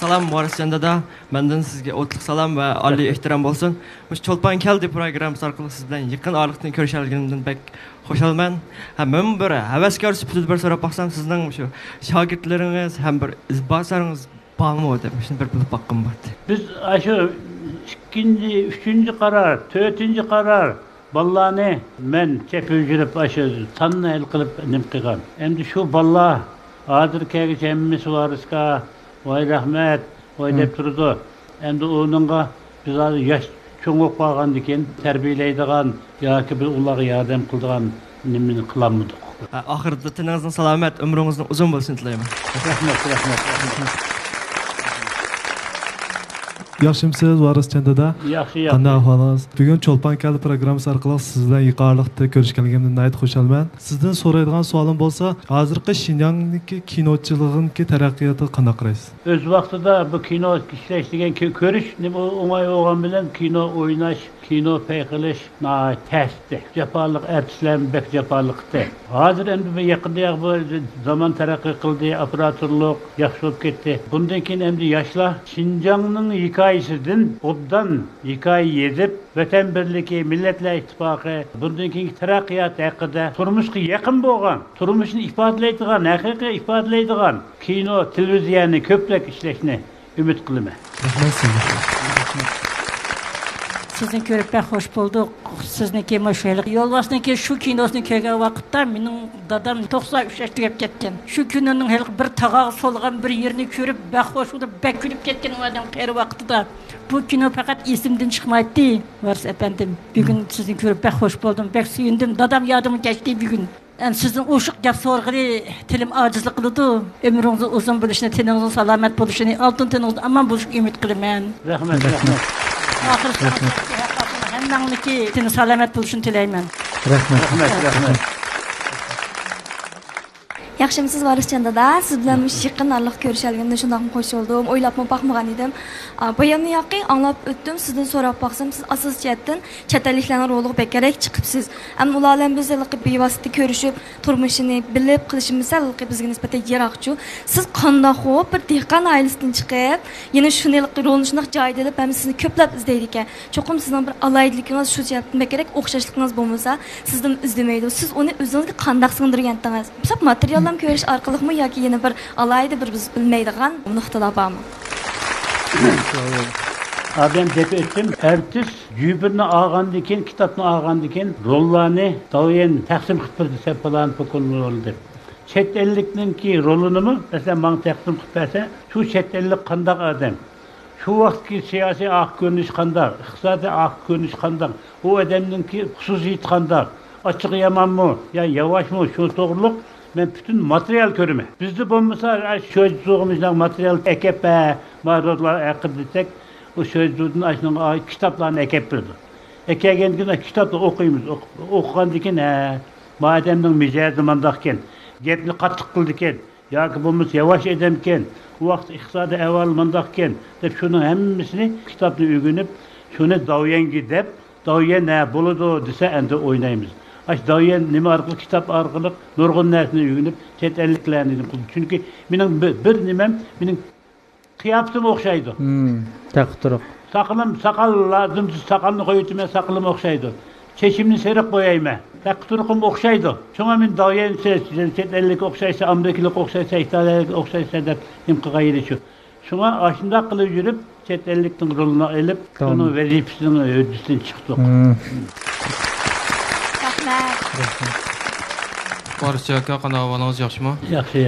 S5: Salam Variscan dada, benden sizge otliq salam ve ali ehtiram bolsun. Muş Çolpan keldi programmasi orqali siz bilan yaqin orliqdan ko'rishalganimdan bek xo'shalman. Men bir havaskor sifatida bir so'rab baqsam sizning shu shogirdlaringiz ham bir izbosaringiz bormi deb shuni bir bilib baqqim bor.
S3: Biz shu ikkinchi, uchinchi qaror, to'rtinchi qaror ballarni men chepib yurib shu tanni el qilib nim qilgan. Endi shu ballar hozirgi hammasi variska Vay rahmet, vay dep turdu. Endi onunğa biz yaş çoğup qalgan diken terbiyeleydigan yoki bir ularga yordam qildigan nimani qilamidik.
S5: Oxirida tiningizning salomat, umringizning uzun bo'lsin tilayman.
S3: Rahmat.
S6: Yaxshimsiz Variscan dada?
S3: Yaxshi.
S6: Qanday ahvolingiz? Bugun Çolpan keldi programmasi orqali siz bilan yuqorilikda ko'rishganligimdan nihoyat xushalman. Sizdan so'raydigan savolim bo'lsa, hozirgi Xinjiangdagi kinochilig'inki taraqqiyoti qanday qaraysiz?
S3: O'z vaqtida bu kino ishlash degan ko'rish nima o'ng'ay bo'lgan bilan kino o'ynash, kino payqilish tashdi. Japonlik artistlar bek japonlikda. Hozir endi bu yaqinda bu zaman taraqqiy qildi, operatorlik yaxshi bo'lib ketdi. Bundan keyin endi yoshlar Xinjiangning hikayesinden obdan hikaye yedip Vatan Birliği, Milletler İttifakı, bundan keyingi taraqqiyot haqida turmushga yaqin bo'lgan, turmushni ifodalaydigan, haqiqiy ifodalaydigan kino, televiziyani ko'plab ishlashni ümit kılıma.
S6: Rahmat sizga.
S7: Sizni ko'rib bak hoş bulduk. Sizniki maşaylık. Yolbasniki şu kinosunu ko'rgan vaqtda mening dadam 93 yoshga kirib ketgan. Şu kunning hali bir tag'og'i solgan bir yerini ko'rib bak hoş bo'lib bak kulib ketgan u odam qari vaqtida. Bu kino faqat esimden chiqmaydi. Varis efendim, bugün sizni ko'rib bak hoş buldum. Bak suyundim. Dadam yadıma geçti bugün. Yani sizin uşuq gap so'rg'ili tilim ojizlik qiladi. Ömrünüz uzun bo'lishini, tiningiz salomat bo'lishini, oltin tiningiz aman bo'lishini umid qilaman.
S3: Rahmat.
S7: Ahir hemmeniki tini salomat bo'lishini tilayman.
S3: Rahmat.
S8: Yaxshimisiz Varisjon dada, siz bilan yaqin orliq ko'rishalganimda shundoq xush bo'ldim. O'ylabmi baxmagan edim. Bayonni yaqin anglab o'tdim. Sizdan so'rab baxsam, siz asos jihatdan chet elliklarning ro'liga bekarek chiqibsiz. Ammo ular bilan biz bevosita ko'rishib, turmushini bilib qilishimiz bizga nisbatan yiroqchu. Siz qanday xo'p bir dehqon oilasidan chiqib, yana shunday rolni shundoq joyda olib, ham sizni ko'plab izlaydi ekan. Cho'qim sizning bir alayligingiz shu jihatdan bekarek o'xshashligingiz bo'lmasa, sizdan izlamaydi. Siz uni o'zingizga qanday singdirgandingiz? Biroq material ko'rish orqali yoki yana bir alayda bir biz bilmaydigan nuqtalar bormi?
S3: Adam dep ettim. Ertesi cübürünü ağandı ken, kitapını ağandı ken, rollarını daviyen taksim kıtbırdı sepalan pokulun rolüdür. Çet ellikinin ki rolunu mu, mesela bana taksim kıtbırsa, şu çet ellik kandak adam. Şu vaktki siyasi ak görünüş kandak, iqtisadi ak görünüş kandak, o adamın ki hususiyet kandak, açık yaman mı, ya yavaş mı, şu doğruluk, ben bütün materyal körüme. Bizde bu mesela sözcüğümüzden materyal ekip maruzlar ekip desek, o sözcüğün açının kitaplarını ekip verdi. Ekegen gün kitapla okuyumuz. Okugan diken mademden mücadele zamandayken, gepni qattiq qildiken, yoki bo'lmasa yavaş edemken, bu vaqt iqtisodiy avvalmandayken deb şunun hemmisini kitapni o'rganib, şunu davyengi deb, davyen ne bo'ladi desa endi o'ynaymiz. Davyen nima orqali kitap orqali nurg'un narsani o'rganib, chet elliklarni qildim. Chunki mening bir nimam, mening qiyofatim o'xshaydi.
S2: Taqturuq.
S3: Saqal lazım, saqalni qo'yitma, saqalim o'xshaydi. Çeşimni serip qo'yayman. Taqturuqim o'xshaydi. Shunga men davyen chet ellik o'xshaysa, amerikalik o'xshaysa, italiyalik o'xshaysa deb imqig'aydi shu. Shunga ashundoq qilib yurib, chet ellikning rolini olib, uni vazifasini o'disidan chiqdik.
S9: Barcha aka qanavalaringiz yaxshimi?
S3: Yaxshi.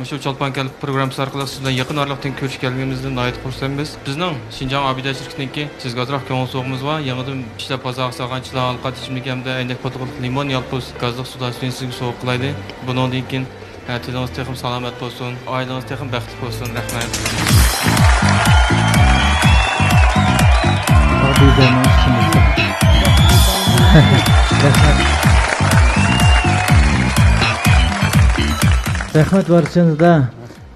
S9: Shu Cholpan Kal programmasi orqali siz bilan yaqin oraliqdan ko'rishganligimizdan nihoyat xursandmiz. Bizning Xinjiang Abida shirkatiniki sizga ozroq ko'ngil so'g'imiz va yangidan ishlab bozor sog'anchilar halqa ichimlik hamda aynak fotoqlik limon yalpuz gazliq suda sizga sovuq qilaydi. Bundan keyin tilingiz texim salomat bo'lsin, oilangiz texim baxtli bo'lsin. Rahmat.
S2: Rahmat Varisjonda,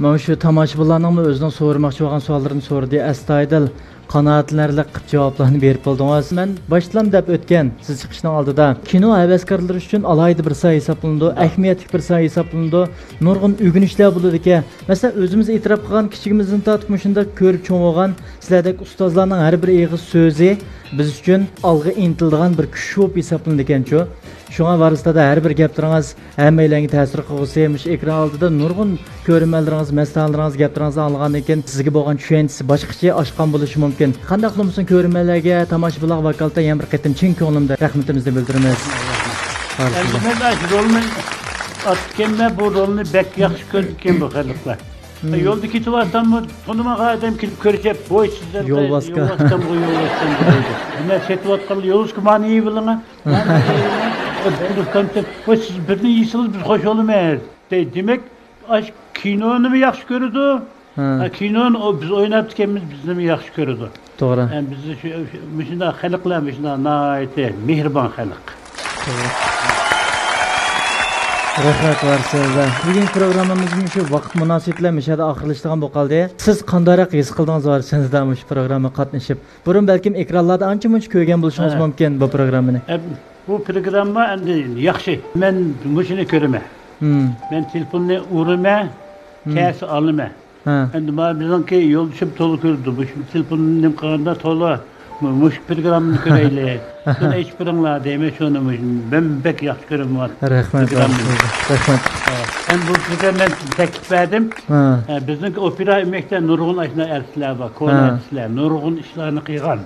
S2: mana shu tomoshabinlarning o'zining so'ramoqchi bo'lgan savollarini so'radi. Astoydil, qanoatlanarli qilib javoblarni berib bo'ldingiz. Men boshlam deb o'tgan siz chiqishning oldida kino havaskorlari uchun alohida bir soha hisoblanadi, ahamiyatli bir soha hisoblanadi. Nurg'un o'rganishlar bo'ladi ekan. Masalan, o'zimiz e'tirof qilgan kichigimizdan tortib shunda ko'rib cho'ng'igan sizlardek ustozlarning har bir eg'iz so'zi biz uchun olg'a intiladigan bir kuch bo'lib hisoblanadi ekan-ku. Şuna varısda da her bir gaplarınız hammalarga ta'sir qilsa, ekran oldida nurg'un ko'rmanlarınız, maslahatlarınız, gaplarınızı alğandan keyin sizga bo'lgan tushunchasi boshqacha oshgan bo'lishi mumkin. Qanday qilmoqsin ko'rmanlarga, tomoshabinlar vakolatda yana bir qatim chin ko'nglimda rahmatimizni bildiramiz.
S3: Ben rolni atkenme bu rolni bek yaxshi ko'rgan bu xalqlar. Yolda ketyapsanmi, tanımagan adam kelib ko'rib, "Voy sizlar
S2: yo'l boshqa.
S3: Bu yo'l boshqa." Nima ketayotgan yo'lga mani bilingmi? Bu konsept, siz birini yiysiz biz hoş olmayız. Demek, kinonu mu yaxshi ko'radi? Kinonu biz oynayotganmiz bizni mi yaxshi ko'radi?
S2: To'g'ri.
S3: Yani bizni shunda xalqlar, shunda nihoyatda mehribon xalq.
S2: Rahmat Varisjonda. Bugun programmamizning shu vaqt munosabatlari mishada oxirlashgan bo'lib qoldi. Siz qandaroq his qildingiz Varisjonda shu programma qatnashib? Burun balkim ekranlarda ancha-muncha ko'rgan bo'lishingiz mumkin bu programmani.
S3: Bu programma endi yaxshi. Men mushuni ko'raman. Men telefonni urma, kasi olma. Endi bizning yo'ldoshim to'la ko'rdi. Bu telefonning qanday to'la muş programını göreyli. Şunu hiç birinla deyme şunu ben pek yaxşı görüm var.
S2: Rahmet. Rahmet.
S3: Ben bu programı teklif verdim. Bizim opera ümekte nurgun aşına ersiler var, konu ersiler. Nurgun işlerini kıygan.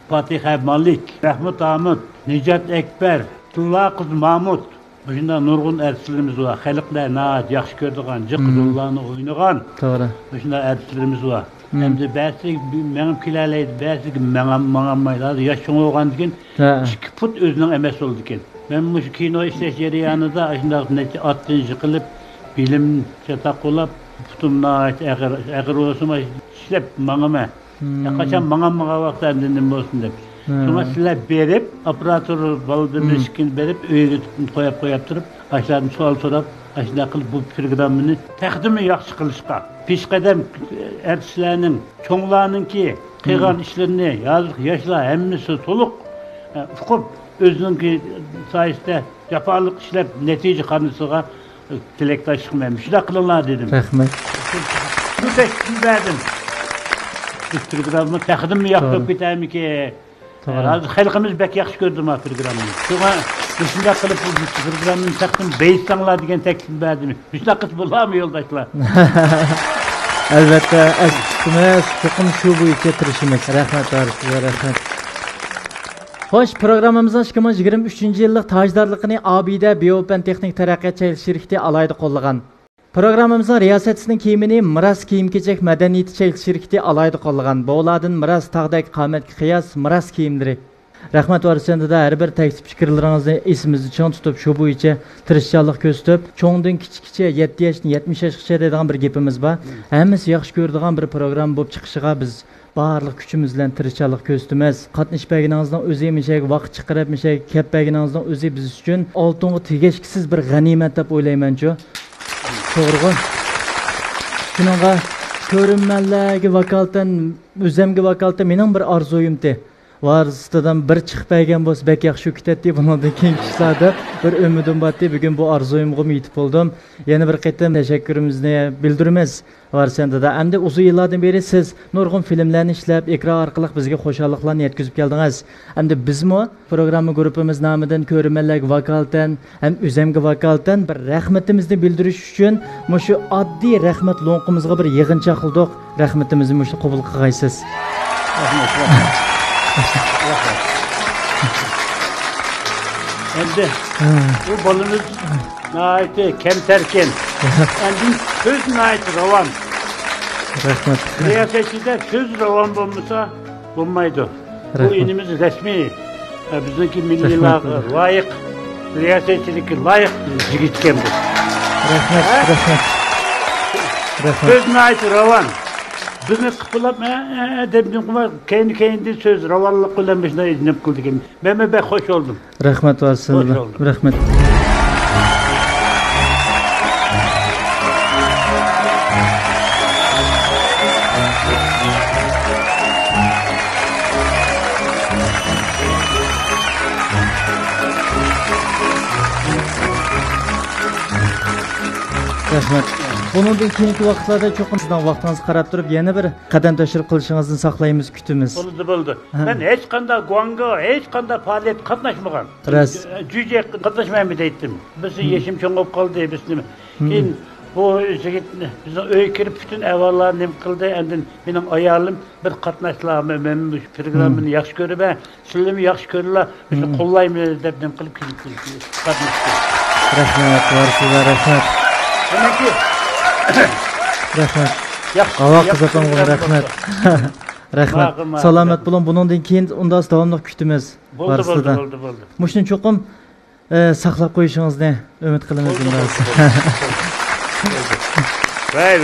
S3: Fatih Malik, Mahmut Ahmet, Necat Ekber, Tulla Kız Mahmut. Bunda nurgun ersilerimiz var. Xalqlar naat yaxşı gördüğün, cıqdullarını oynagan.
S2: Doğru.
S3: Bunda ersilerimiz var. Hem de bəzi mənim kilərləydi, bəzi məğammaylardı. Yaşın olğan dikin, 2 fut özünün emes oldu dikin. Ben bu kino işleş yeriyanıda aşında attın yıkılıp, bilim çatak olap, putumna ait, əğir olsun, işlep mağama. Kaçan mağama vaxtlar dindim olsun deyip. Sonra sizler berip, aparatörü balıdığını işkin berip, öyle koyap durup, aşağıdan sual sorap, aşağıda kılıp bu programını təqdimi yaxşı kılışqa. Pişqədəm ertişlərinin, çoğlarının ki, qıyğan işlerini, yazıq, yaşlar, hemmisi toluq, uqup, özünün ki sayesinde yaparlık işlep netice kanısıga dilektaşlık vermiş. Şuna kılınlar dedim.
S2: Rahmet.
S3: Bu teklif verdim. Bu programı təqdim mi yaptık bitəmi ki? Xalqımız bək yaxşı gördüm ha programını. Sonra düşünce kılıp bu programın təqdim beyitsanlar degen teklif verdim. Şuna kız bular mı yoldaşlar?
S2: Elbette əksimiz, çoxum şu bu işe tirişimiz. Rahmet var size, rahmet. Hoş, programımızın 2023 yıllık tajdarlıqını Abide Biopen Texnik Teraqqiyat şirketi alayda qollagan. Programımızın riyasetçisinin kiyimini Miras kiyim-kechak madaniyati şirketi alayda qollagan. Bo'ladin Miras tağdak qamatga qiyas Miras kiyimlari. Rahmat varisiyanda har bir taklif fikrlaringizni esimizda cho'ng tutib, shu bo'yicha tirishchanlik ko'rsatib, cho'ngdan kichikcha 7 yoshdan 70 yoshgacha degan bir gapimiz bor. Hammasi yaxshi ko'radigan bir program bo'lib chiqishiga biz barliq kuchimiz bilan tirishchalik ko'rsatamiz. Qatnashmaginingizdan o'zi mishak vaqt chiqarib mishak kappaginingizdan o'zi biz uchun oltinga tegishsiz bir g'animat deb o'ylayman-ku. To'g'ri. Shuningga ko'rinmanlarga vakolatan, o'zimga vakolatan mening bir orzuyimdi. Varısıdan bir çıkıp belgen bo'lsa bek yaxshi ketadi. Bundan keyin kishlarda bir ümidim bordi. Bugun bu orzuyimga yetib oldum. Yana bir qaytam tashakkurimizni bildiramiz. Varsiyanda da hamda uzun yillardan beri siz nurg'un filmlarni ishlab, ekran orqali bizga xo'shalliklarni yetkazib keldingiz. Hamda bizmi programma guruhimiz nomidan ko'rmanlarga vakolatan ham o'zimga vakolatan bir rahmatimizni bildirish uchun shu oddiy rahmat lo'nqimizga bir yig'incha qildik. Rahmatimizni shu qabul qilgaysiz.
S3: Endi bu bolimiz naiti kemterken. Endi söz naiti ravan.
S2: Rahmat.
S3: Riyasetçide söz ravan bulmasa bulmaydı. Bu inimiz resmi. Bizimki milliler layık. Riyasetçilik layık jigitken bu.
S2: Rahmat.
S3: Söz naiti ravan. Beni kıpılap edebim kuma kendi söz ravallık kullanmışına iznip kıldık. Ben pek hoş oldum.
S2: Rahmet varsın. Rahmet. Rahmet. Bundan keyingi vaqtlarda cho'qim sizdan vaqtingizni qarab turib, yana bir qadam tashrif qilishingizni saqlaymiz, kutamiz.
S3: Bo'ldi. Men hech qanday guanga, hech qanday faoliyat qatnashmagan. Jüje qatnashmayman deydim. Bizni yeshim cho'ng bo'lib qoldi, bizni. Keyin bu yigit bizni uyga kirib bütün ahvollarni nim qildi. Endi mening ayolim bir qatnashlarmi, men bu programmani yaxshi ko'rib, sizlarni yaxshi ko'rlar, bizni qo'llaymiz deb nim qilib qatnashdi.
S2: Rahmat, varsizlar, rahmat.
S3: Demakki
S2: rahmat. Qavoq qizapamga rahmat. Rahmat. Salomat bo'ling. Bundan keyin undan davomli kutamiz.
S3: Bo'ldi.
S2: Mushni cho'qim saqlab qo'yishingizni umid qilamiz.
S3: Vay.